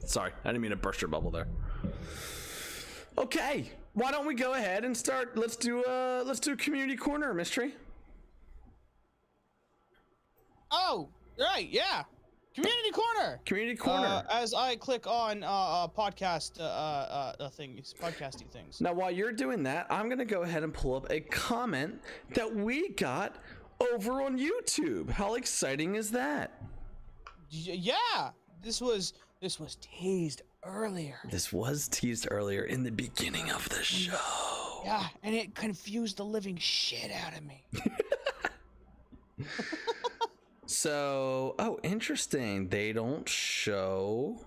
Sorry, I didn't mean to burst your bubble there. Okay, why don't we go ahead and start? Let's do community corner, Mystery. Oh, right, yeah. Community corner. Community corner. As I click on podcast podcasty things. Now, while you're doing that, I'm gonna go ahead and pull up a comment that we got over on YouTube. How exciting is that? Yeah, this was teased earlier. This was teased earlier in the beginning of the show. Yeah, and it confused the living shit out of me. So, oh, interesting. They don't show.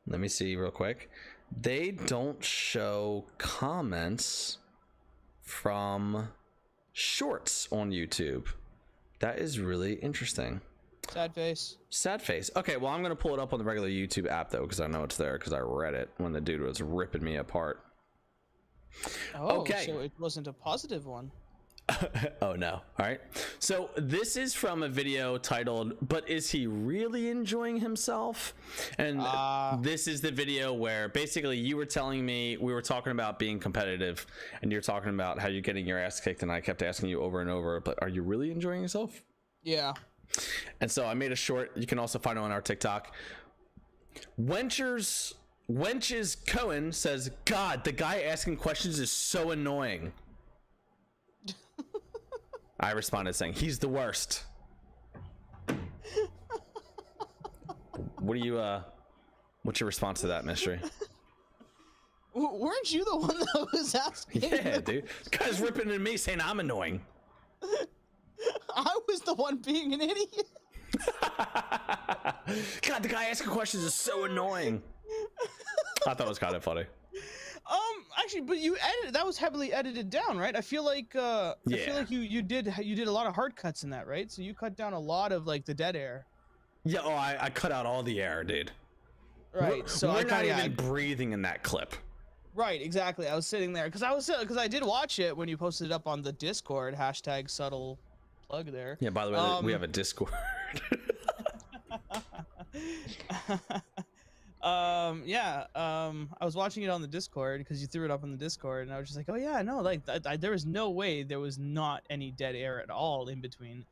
Let me see real quick. They don't show comments from shorts on YouTube. That is really interesting. Sad face. Sad face. Okay, well, I'm going to pull it up on the regular YouTube app, though, because I know it's there, because I read it when the dude was ripping me apart. Oh, okay. So it wasn't a positive one. Oh, no. All right. So this is from a video titled, "But Is He Really Enjoying Himself?" And this is the video where basically you were telling me, we were talking about being competitive, and you're talking about how you're getting your ass kicked, and I kept asking you over and over, but are you really enjoying yourself? Yeah. And so I made a short. You can also find it on our TikTok. Wenches Cohen says, "God, the guy asking questions is so annoying." I responded saying, "He's the worst." What do you what's your response to that, Mystery? Weren't you the one that was asking? Yeah, dude. This guy's ripping at me saying I'm annoying. I was the one being an idiot. God, the guy asking questions is so annoying. I thought it was kind of funny. Actually, but that was heavily edited down, right? I feel like I feel like you did a lot of hard cuts in that, right? So you cut down a lot of like the dead air. Yeah, oh, I cut out all the air, dude. Right. We're not even breathing in that clip. Right, exactly. I was sitting there because I did watch it when you posted it up on the Discord. Hashtag subtle plug there. Yeah, by the way, we have a Discord. I was watching it on the Discord because you threw it up on the Discord, and I was just like, oh yeah, no, like there was no way there was not any dead air at all in between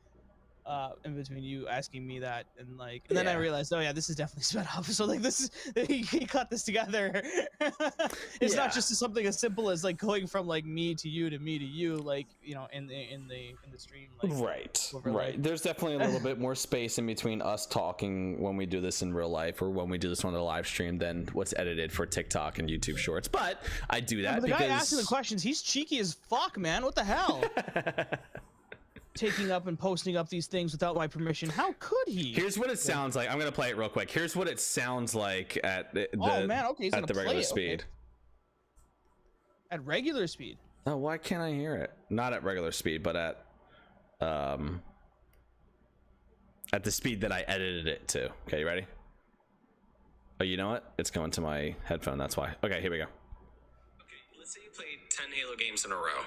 you asking me that, and then I realized, oh yeah, this is definitely sped up. So like this is he cut this together. It's not just something as simple as like going from like me to you to me to you, like, you know, in the stream, like, right. There's definitely a little bit more space in between us talking when we do this in real life or when we do this on the live stream than what's edited for TikTok and YouTube Shorts. But I do that because the guy asking the questions, he's cheeky as fuck, man. What the hell? Taking up and posting up these things without my permission. How could he? Here's what it sounds like. I'm gonna play it real quick. Here's what it sounds like at the at the regular speed. At regular speed. Oh, why can't I hear it? Not at regular speed, but at the speed that I edited it to. Okay, you ready? Oh, you know what? It's going to my headphone. That's why. Okay, here we go. Let's say you played 10 Halo games in a row.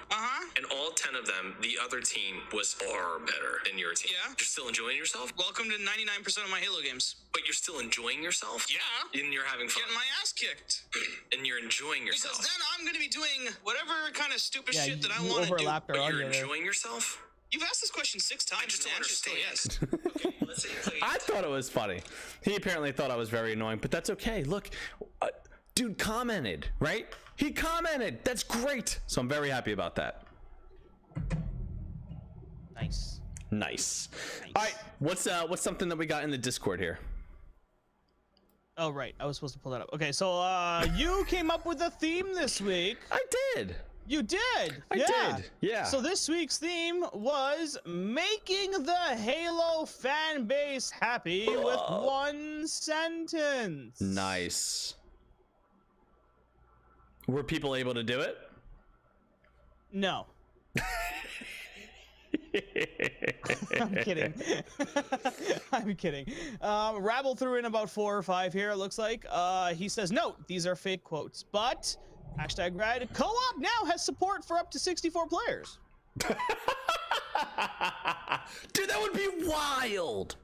And all 10 of them, the other team was far better than your team. Yeah. You're still enjoying yourself? Welcome to 99% of my Halo games. But you're still enjoying yourself? Yeah. And you're having fun? Getting my ass kicked. And you're enjoying yourself? Because then I'm going to be doing whatever kind of stupid shit that I want to do. But you're enjoying yourself? You've asked this question 6 times. I just don't understand. Yes. Okay, let's say you played... I thought it was funny. He apparently thought I was very annoying, but that's okay. Look, dude commented, right? He commented. That's great. So I'm very happy about that. Nice. All right. What's something that we got in the Discord here? Oh, right. I was supposed to pull that up. Okay, so you came up with a theme this week. I did. You did. I did. Yeah. So this week's theme was making the Halo fan base happy with one sentence. Nice. Were people able to do it? No. I'm kidding. I'm kidding. Rabble threw in about 4 or 5 here, it looks like. He says, note, these are fake quotes, but hashtag Rad co-op now has support for up to 64 players. Dude, that would be wild.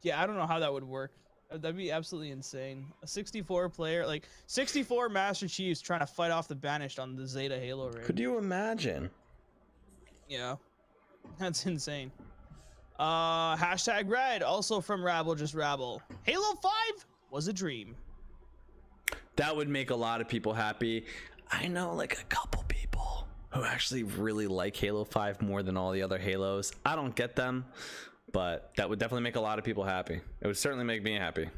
Yeah, I don't know how that would work. That'd be absolutely insane. A 64 player, like 64 Master Chiefs trying to fight off the Banished on the Zeta Halo raid. Could you imagine? Yeah, that's insane. Hashtag Red, also from Rabble, just Rabble. Halo 5 was a dream. That would make a lot of people happy. I know like a couple people who actually really like Halo 5 more than all the other Halos. I don't get them, but that would definitely make a lot of people happy. It would certainly make me happy.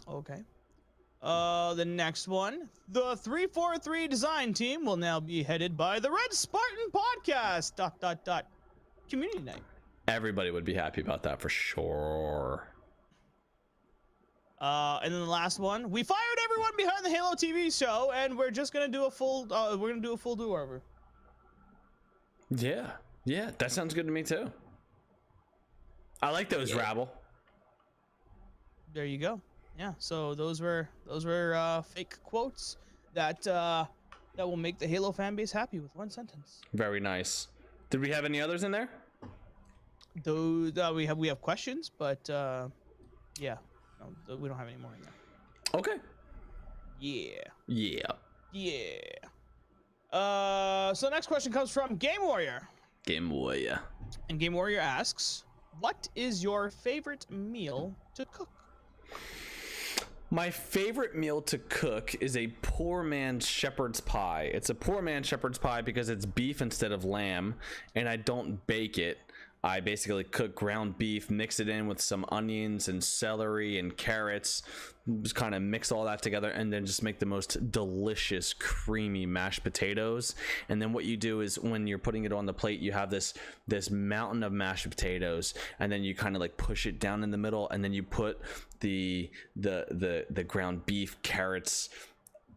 Okay. The next one, the 343 design team will now be headed by the Red Spartan Podcast. ... Community night. Everybody would be happy about that for sure. And then the last one, we fired everyone behind the Halo TV show, and we're just gonna do a full do-over. Yeah, that sounds good to me too. I like those, Rabble. There you go. Yeah, so those were fake quotes that will make the Halo fan base happy with one sentence. Very nice. Did we have any others in there? Those we have questions, but yeah, no, we don't have any more in there. Okay. Yeah. So next question comes from Game Warrior. And Game Warrior asks, what is your favorite meal to cook? My favorite meal to cook is a poor man's shepherd's pie. It's a poor man's shepherd's pie because it's beef instead of lamb, and I don't bake it. I basically cook ground beef, mix it in with some onions and celery and carrots, just kind of mix all that together, and then just make the most delicious creamy mashed potatoes. And then what you do is when you're putting it on the plate, you have this mountain of mashed potatoes, and then you kind of like push it down in the middle, and then you put the ground beef, carrots,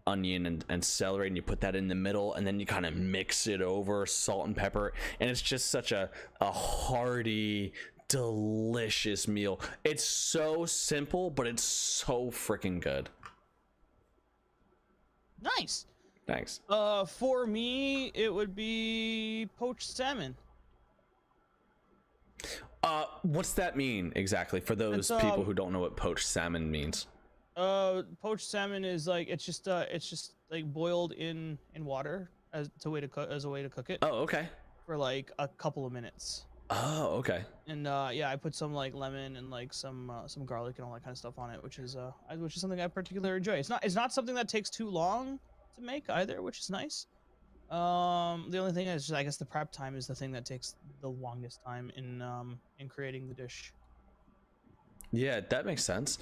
onion and celery, and you put that in the middle, and then you kind of mix it over, salt and pepper, and it's just such a hearty, delicious meal. It's so simple, but it's so freaking good. Nice. Thanks. For me, it would be poached salmon. What's that mean exactly for those people who don't know what poached salmon means? Poached salmon is like it's just like boiled in water as a way to cook it. Oh, okay. For like a couple of minutes. Oh, okay. And yeah, I put some like lemon and like some garlic and all that kind of stuff on it, which is something I particularly enjoy. It's not something that takes too long to make either, which is nice. The only thing is, I guess the prep time is the thing that takes the longest time in creating the dish. Yeah, that makes sense.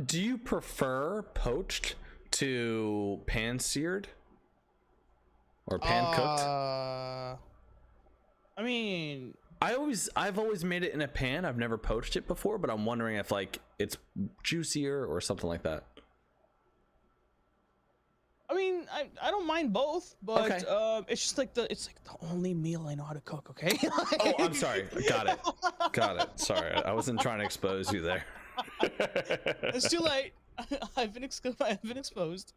Do you prefer poached to pan seared or pan cooked? I mean, I've always made it in a pan. I've never poached it before, but I'm wondering if like it's juicier or something like that. I mean, I don't mind both, but Okay. it's just like the only meal I know how to cook. Okay. Oh, I'm sorry. Got it. Sorry, I wasn't trying to expose you there. It's too late. I've been exposed.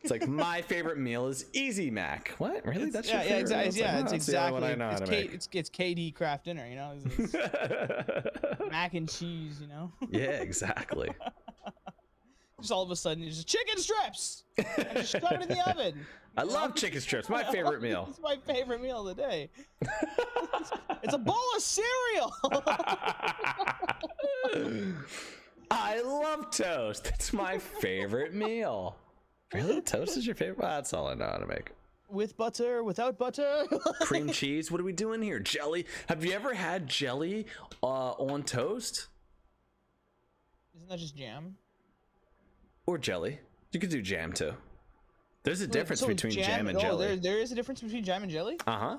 It's like my favorite meal is Easy Mac. What? Really? That's your favorite exactly. meal? Yeah, It's it's the only one exactly. I know how to make. It's KD craft dinner. You know, it's mac and cheese. You know. Yeah, exactly. Just all of a sudden, it's just chicken strips. I just shove it in the oven. I love chicken strips. My favorite meal. It's my favorite meal of the day. It's a bowl of cereal. I love toast. It's my favorite meal. Really? Toast is your favorite? Well, that's all I know how to make. With butter, without butter. Cream cheese. What are we doing here? Jelly. Have you ever had jelly on toast? Isn't that just jam? Or jelly. You could do jam too. There's a difference between jam and jelly. There is a difference between jam and jelly? Uh-huh.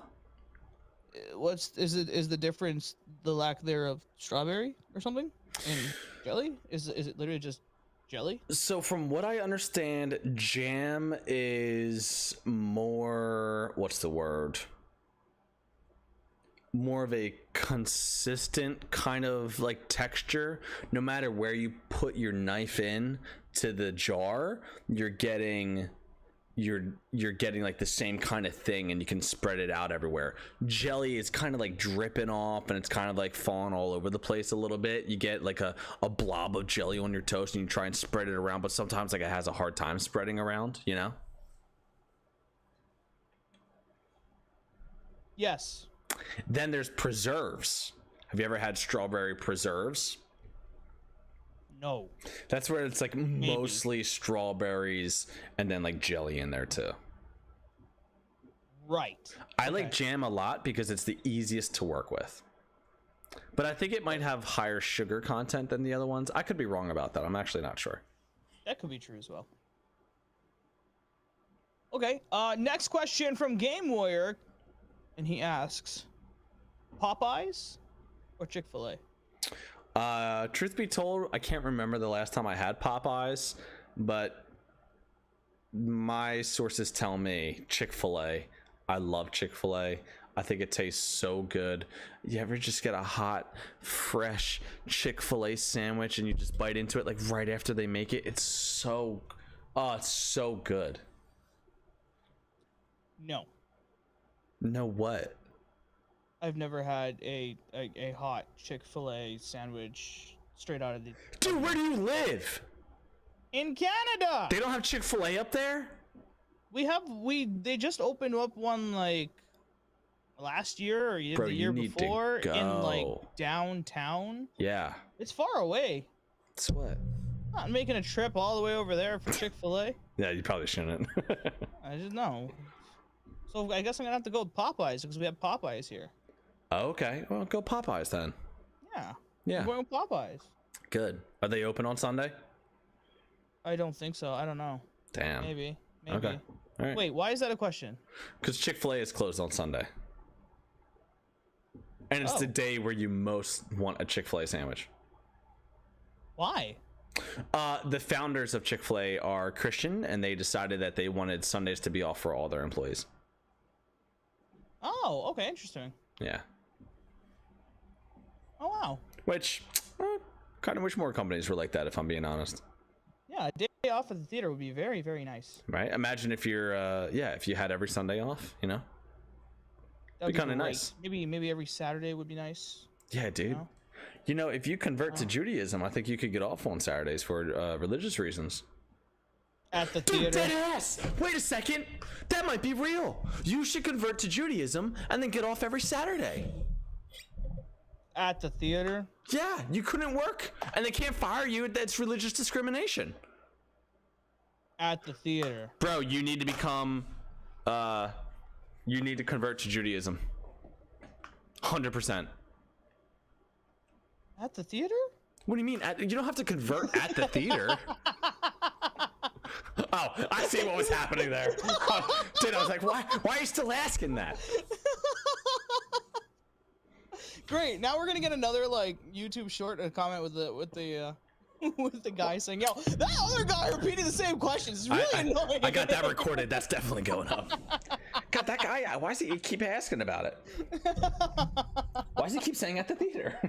Is the difference the lack thereof strawberry or something? And jelly? Is it literally just jelly? So from what I understand, jam is more, what's the word? More of a consistent kind of like texture. No matter where you put your knife in to the jar, you're getting like the same kind of thing, and you can spread it out everywhere. Jelly is kind of like dripping off, and it's kind of like falling all over the place a little bit. You get like a blob of jelly on your toast, and you try and spread it around, but sometimes like it has a hard time spreading around, you know? Yes. Then there's preserves. Have you ever had strawberry preserves? No. That's where it's like mostly strawberries and then like jelly in there too. Right. I like jam a lot because it's the easiest to work with. But I think it might have higher sugar content than the other ones. I could be wrong about that. I'm actually not sure. That could be true as well. Okay. Next question from Game Warrior, and he asks, Popeyes or Chick-fil-A? Truth be told, I can't remember the last time I had Popeyes, but my sources tell me Chick-fil-A. I love Chick-fil-A. I think it tastes so good. You ever just get a hot, fresh Chick-fil-A sandwich and you just bite into it like right after they make it? It's so good. No. No what? I've never had a hot Chick-fil-A sandwich straight out of the... Dude, where do you live? In Canada! They don't have Chick-fil-A up there? They just opened up one like last year or Bro, the year before in like go. downtown. Yeah. It's far away. It's what? I'm not making a trip all the way over there for Chick-fil-A. Yeah, you probably shouldn't. I just know. So I guess I'm gonna have to go with Popeyes because we have Popeyes here. Okay, well, go Popeyes then. Yeah. Yeah. I'm going with Popeyes. Good. Are they open on Sunday? I don't think so. I don't know. Damn. Maybe. Okay. All right. Wait, why is that a question? Because Chick-fil-A is closed on Sunday. And it's the day where you most want a Chick-fil-A sandwich. Why? The founders of Chick-fil-A are Christian, and they decided that they wanted Sundays to be off for all their employees. Oh, okay, interesting. Yeah. Oh, wow. Which, kind of wish more companies were like that, if I'm being honest. Yeah, Yeah, a day off at the theater would be very, very nice. Right? Imagine if you're, if you had every Sunday off, you know? That'd be kind of nice. Maybe every Saturday would be nice. Yeah, dude. You know, if you convert to Judaism, I think you could get off on Saturdays for religious reasons. At the theater. Dude, deadass! Wait a second. That might be real. You should convert to Judaism and then get off every Saturday. At the theater? Yeah, you couldn't work, and they can't fire you. That's religious discrimination. At the theater. Bro, you need to become, you need to convert to Judaism. 100%. At the theater? What do you mean? You don't have to convert at the theater. Oh, I see what was happening there. Oh, dude, I was like, why are you still asking that? Great. Now we're gonna get another like YouTube short comment with the with the guy saying, "Yo, that other guy repeating the same questions. It's really annoying." I got that recorded. That's definitely going up. God, that guy. Why does he keep asking about it? Why does he keep saying at the theater?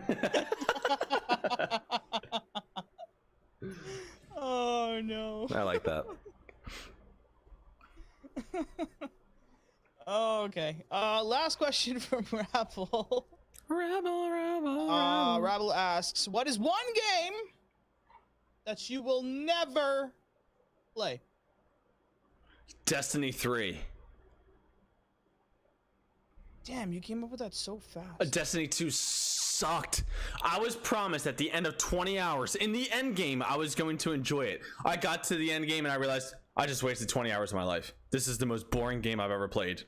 Oh no. I like that. Okay. Last question from Rabble. Rabble. Rabble asks, "What is one game that you will never play?" Destiny 3. Damn, you came up with that so fast. Destiny 2 sucked. I was promised at the end of 20 hours, in the end game, I was going to enjoy it. I got to the end game and I realized I just wasted 20 hours of my life. This is the most boring game I've ever played.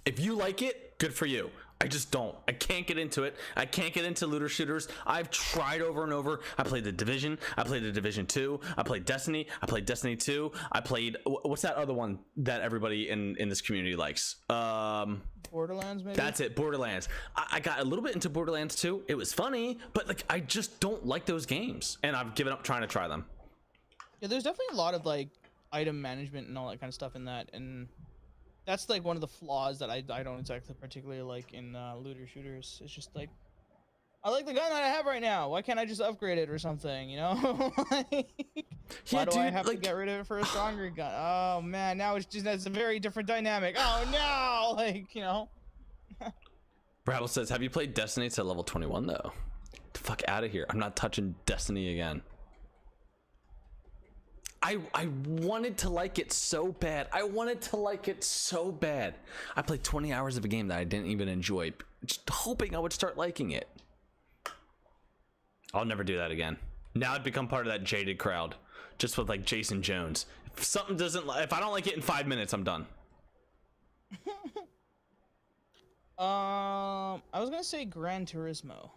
If you like it, good for you. I just don't. I can't get into it. I can't get into looter shooters. I've tried over and over. I played the Division. I played the Division 2. I played Destiny. I played Destiny 2. I played, what's that other one that everybody in this community likes? Borderlands, maybe? That's it, Borderlands. I got a little bit into Borderlands 2. It was funny, but like I just don't like those games, and I've given up trying to try them. Yeah, there's definitely a lot of like item management and all that kind of stuff in that, and that's like one of the flaws that I don't exactly particularly like in looter shooters. It's just like, I like the gun that I have right now. Why can't I just upgrade it or something, you know? Like, why do I have to get rid of it for a stronger gun? Oh man, now it's a very different dynamic. Oh no, like, you know. Brattle says, have you played Destiny to level 21 though? The fuck out of here. I'm not touching Destiny again. I wanted to like it so bad. I played 20 hours of a game that I didn't even enjoy, just hoping I would start liking it. I'll never do that again. Now I'd become part of that jaded crowd, just with like Jason Jones. If I don't like it in 5 minutes, I'm done. I was gonna say Gran Turismo.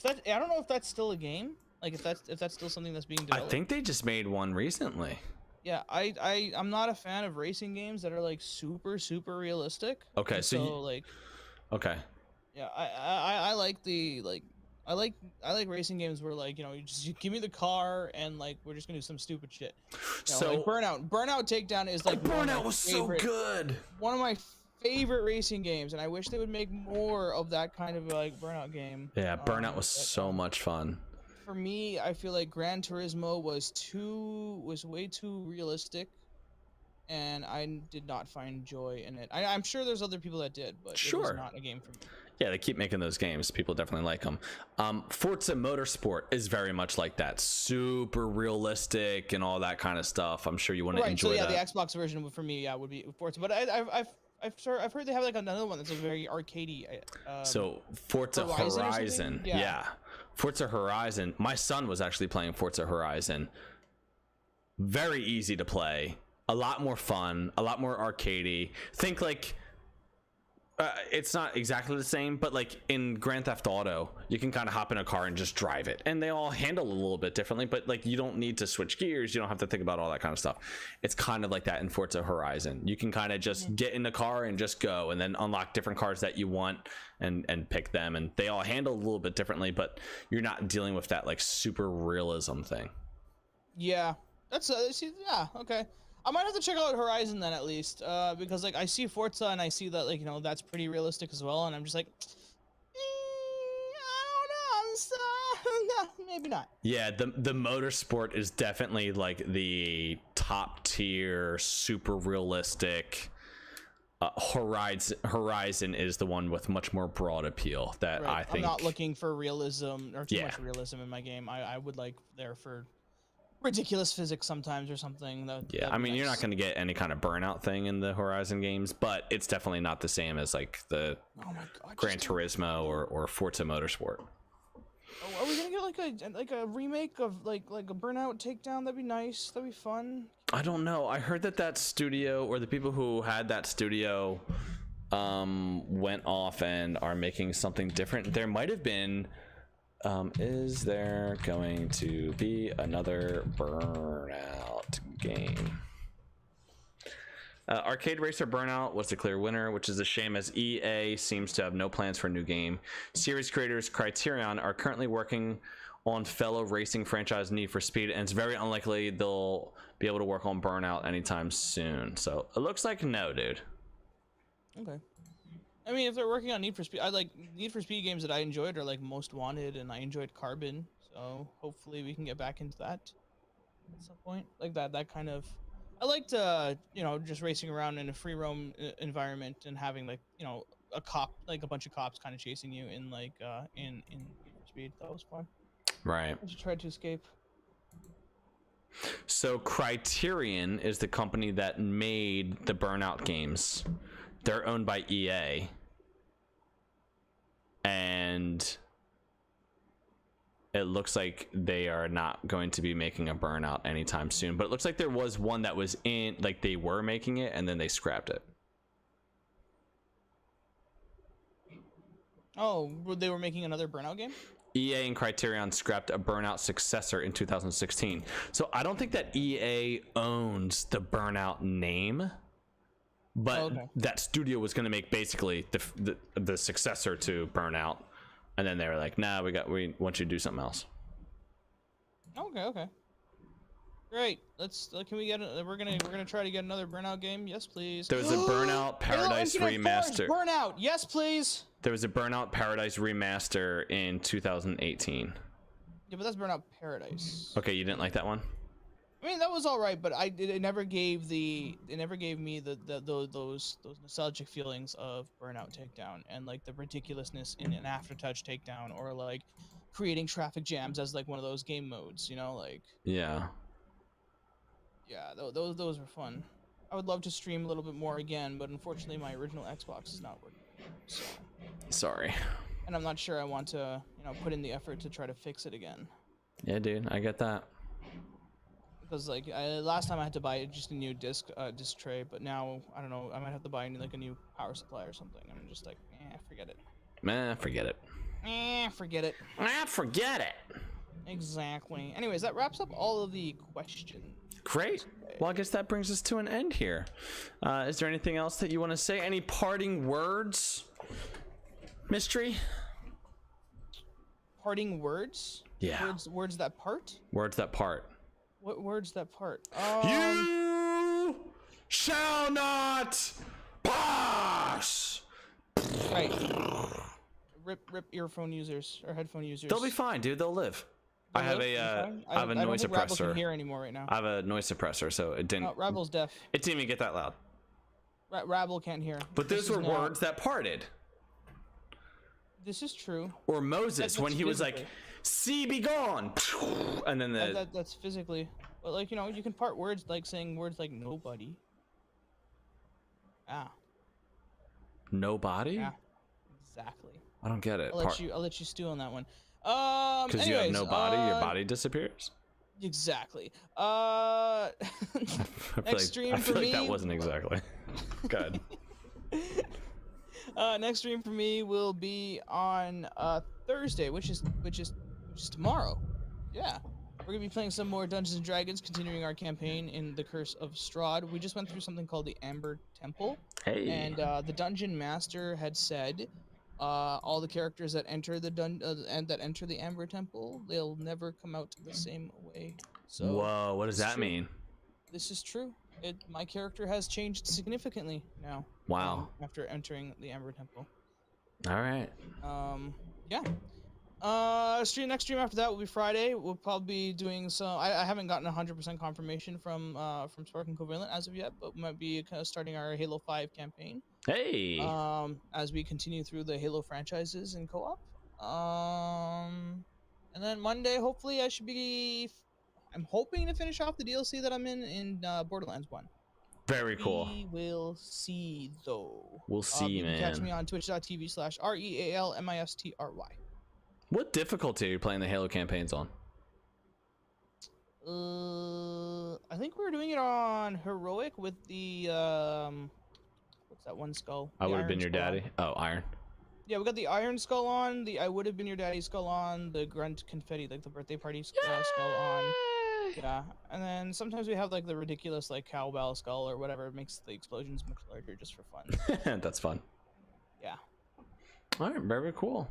I don't know if that's still a game. Like if that's still something that's being developed. I think they just made one recently. Yeah, I'm not a fan of racing games that are like super realistic. Okay, and so like. Okay. Yeah, I like the like. I like racing games where like, you know, you give me the car and like we're just gonna do some stupid shit. You know, so like Burnout Takedown is like Burnout was so good. One of my favorite racing games, and I wish they would make more of that kind of like Burnout game. Yeah, Burnout was so much fun. For me, I feel like Gran Turismo was way too realistic, and I did not find joy in it. I'm sure there's other people that did, but it was not a game for me. Yeah, they keep making those games. People definitely like them. Forza Motorsport is very much like that. Super realistic and all that kind of stuff. I'm sure you want to enjoy that. The Xbox version for me, would be Forza. But I've heard they have like another one that's like very arcadey. So Forza Horizon. Yeah. Forza Horizon. My son was actually playing Forza Horizon. Very easy to play. A lot more fun. A lot more arcadey. Think like... it's not exactly the same, but like in Grand Theft Auto, you can kind of hop in a car and just drive it, and they all handle a little bit differently, but like you don't need to switch gears, you don't have to think about all that kind of stuff. It's kind of like that in Forza Horizon. You can kind of just get in the car and just go, and then unlock different cars that you want and pick them, and they all handle a little bit differently, but you're not dealing with that like super realism thing. Yeah, that's okay. I might have to check out Horizon then at least, because like I see Forza and I see that like, you know, that's pretty realistic as well, and I'm just like, I don't know, I'm nah, maybe not. Yeah, the motorsport is definitely like the top tier, super realistic. Horizon is the one with much more broad appeal that I think. I'm not looking for realism or too much realism in my game. I would like there for ridiculous physics sometimes or something. Yeah, I mean, you're not going to get any kind of burnout thing in the Horizon games, but it's definitely not the same as like the Gran Turismo or Forza Motorsport. Are we gonna get like a remake of like a Burnout Takedown? That'd be nice. That'd be fun. I don't know. I heard that studio, or the people who had that studio, went off and are making something different. There might have been. Is there going to be another Burnout game? Arcade Racer Burnout was the clear winner, which is a shame as EA seems to have no plans for a new game. Series creators Criterion are currently working on fellow racing franchise Need for Speed, and it's very unlikely they'll be able to work on Burnout anytime soon. So it looks like no, dude. Okay. I mean, if they're working on Need for Speed, I like Need for Speed games that I enjoyed are like Most Wanted, and I enjoyed Carbon. So hopefully we can get back into that at some point. Like that kind of. I liked, you know, just racing around in a free roam environment and having like, you know, a bunch of cops kind of chasing you in like, in Need for Speed. That was fun. Right. I just tried to escape. So Criterion is the company that made the Burnout games. They're owned by EA. And it looks like they are not going to be making a Burnout anytime soon, but it looks like there was one that was in, like they were making it and then they scrapped it. Oh, they were making another Burnout game? EA and Criterion scrapped a Burnout successor in 2016. So I don't think that EA owns the Burnout name, but that studio was going to make basically the successor to Burnout. And then they were like, nah, we want you to do something else. Okay. Great. Can we get we're gonna try to get another Burnout game? Yes, please. There was a Burnout Paradise remaster. Burnout, yes, please. There was a Burnout Paradise remaster in 2018. Yeah, but that's Burnout Paradise. Okay, you didn't like that one? I mean, that was all right, but it never gave me those nostalgic feelings of Burnout Takedown and like the ridiculousness in an Aftertouch Takedown, or like creating traffic jams as like one of those game modes, you know, like. Yeah. Yeah, those were fun. I would love to stream a little bit more again, but unfortunately my original Xbox is not working. So. Sorry. And I'm not sure I want to, you know, put in the effort to try to fix it again. Yeah, dude, I get that. Because like last time I had to buy just a new disc tray, but now I don't know, I might have to buy like a new power supply or something. I'm just like, forget it. Forget it. Forget it. Forget it. Exactly. Anyways, that wraps up all of the questions. Great. Well, I guess that brings us to an end here. Is there anything else that you want to say? Any parting words, Mystery? Parting words? Yeah. Words that part? Words that part. What words that part? You shall not pass. Right. Rip earphone users or headphone users. They'll be fine, dude. They'll live. I have a noise suppressor. Rabble can hear anymore right now. I have a noise suppressor, so it didn't. Rabble's deaf. It didn't even get that loud. Rabble can't hear. But those were words that parted. This is true. Or Moses when he was like, "See, be gone," and then that's physically. But like, you know, you can part words like saying words like nobody. Nobody? Yeah. Exactly. I don't get it. I'll let you stew on that one. Because you have no body, your body disappears. Exactly. Next stream for me. I feel like that wasn't exactly. Good. Next stream for me will be on Thursday, which is tomorrow. Yeah. We're gonna be playing some more Dungeons and Dragons, continuing our campaign in the Curse of Strahd. We just went through something called the Amber Temple. Hey. And the dungeon master had said, all the characters that enter the Amber Temple, they'll never come out the same way. So. Whoa! What does that mean? This is true. My character has changed significantly now. Wow. After entering the Amber Temple. All right. Yeah. Next stream after that will be Friday. We'll probably be doing some. I haven't gotten 100% confirmation from Spark and Covalent as of yet, but we might be kind of starting our Halo 5 campaign. Hey. As we continue through the Halo franchises in co-op. And then Monday, hopefully, I'm hoping to finish off the DLC that I'm in Borderlands 1. Very cool. We will see, though. We'll see, you can man. Catch me on twitch.tv/RealMistry. What difficulty are you playing the Halo campaigns on? I think we were doing it on heroic with the what's that one skull? I would have been your daddy. Oh, iron. Yeah, we got the iron skull on. The I would have been your daddy skull on. The grunt confetti, like the birthday party skull on. Yeah, and then sometimes we have like the ridiculous like cowbell skull or whatever. It makes the explosions much larger just for fun. That's fun. Yeah. All right, very cool.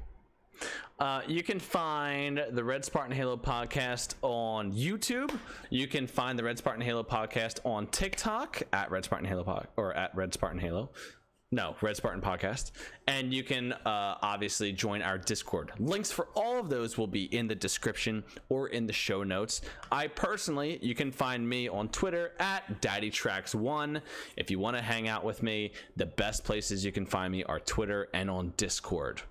You can find the Red Spartan Halo podcast on YouTube. You can find the Red Spartan Halo podcast on TikTok at Red Spartan Halo or at Red Spartan Halo. No, Red Spartan podcast. And you can obviously join our Discord. Links for all of those will be in the description or in the show notes. I personally, you can find me on Twitter at DaddyTrax1. If you want to hang out with me, the best places you can find me are Twitter and on Discord.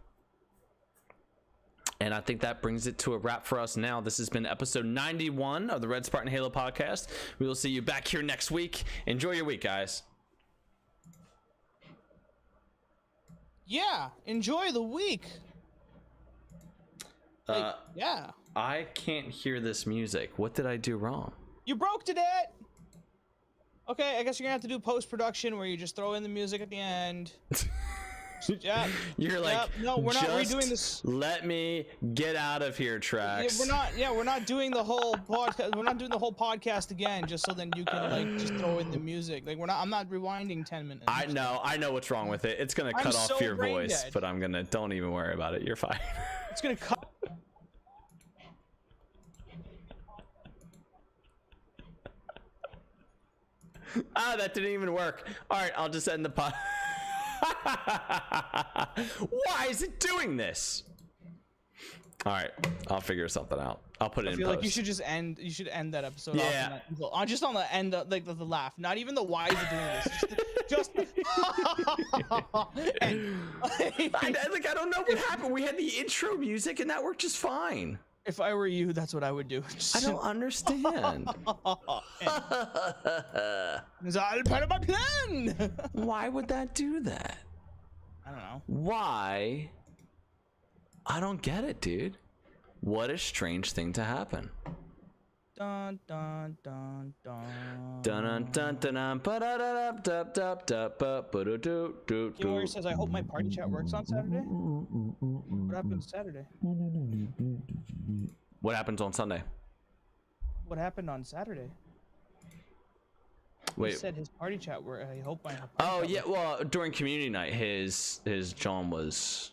And I think that brings it to a wrap for us now. This has been episode 91 of the Red Spartan Halo podcast. We will see you back here next week. Enjoy your week, guys. Yeah, enjoy the week. Yeah. I can't hear this music. What did I do wrong? You broke it. Okay, I guess you're gonna have to do post-production where you just throw in the music at the end. Yeah. You're like, no, we're not redoing this. Let me get out of here, Trax. We're not doing the whole podcast. We're not doing the whole podcast again, just so then you can like just throw in the music. Like I'm not rewinding 10 minutes. I know what's wrong with it. It's gonna cut off your voice, dead. but don't even worry about it. You're fine. It's gonna cut. That didn't even work. All right, I'll just end the pod. Why is it doing this? All right, I'll figure something out. I'll put it in post. I feel like you should just end. You should end that episode. Yeah. Off just on the end, like the laugh. Not even the why is it doing this. Just. I don't know what happened. We had the intro music and that worked just fine. If I were you, that's what I would do. I don't understand. It's all part of my plan. Why would that do that? I don't know. Why? I don't get it, dude. What a strange thing to happen. Dun dun dun dun. Dun dun dun dun. Ba da da da da da da ba da do do do. Warrior says, "I hope my party chat works on Saturday." What happens Saturday? What happens on Sunday? What happened on Saturday? Wait. He said his party chat were. I hope my. Oh yeah, well during community night, his John was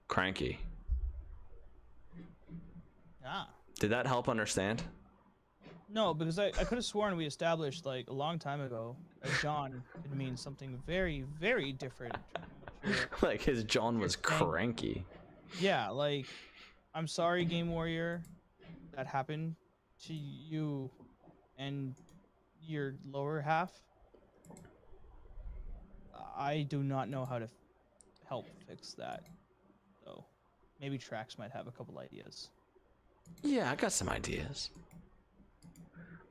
cranky. Ah. Did that help understand? No, because I could have sworn we established like a long time ago that John could mean something very, very different. Like his John was cranky. Yeah, like I'm sorry, Game Warrior, that happened to you and your lower half. I do not know how to help fix that, though. Maybe Trax might have a couple ideas. Yeah, I got some ideas.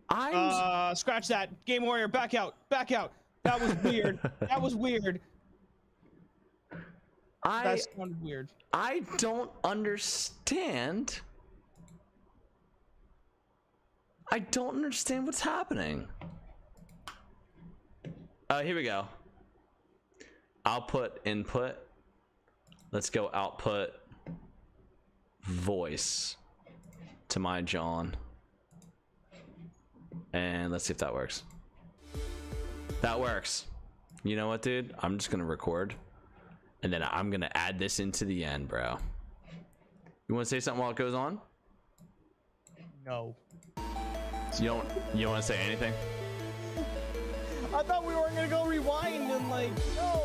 Scratch that. Game Warrior, back out. Back out. That was weird. That was weird. That sounded weird. I don't understand. I don't understand what's happening. Here we go. Output, input. Let's go output voice to my John. And let's see if that works. That works. You know what, dude? I'm just gonna record. And then I'm gonna add this into the end, bro. You wanna say something while it goes on? No. You don't wanna say anything? I thought we weren't gonna go rewind and like, no.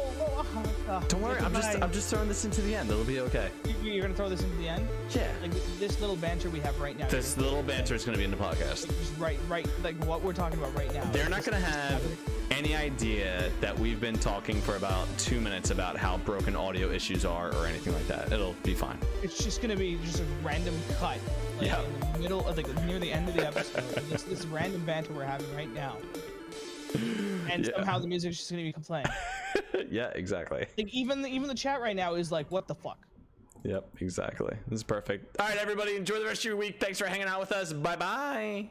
Don't worry, I'm just throwing this into the end. It'll be okay. You're gonna throw this into the end? Yeah. Like this little banter we have right now. This little banter is gonna be in the podcast. Just right, like what we're talking about right now. They're not gonna have any idea that we've been talking for about 2 minutes about how broken audio issues are or anything like that. It'll be fine. It's just gonna be just a random cut. Like, Yeah. in the middle of near the end of the episode. this random banter we're having right now. And somehow the music's just gonna be playing. Yeah, exactly. Like even the chat right now is like, what the fuck? Yep, exactly. This is perfect. All right, everybody, enjoy the rest of your week. Thanks for hanging out with us. Bye bye.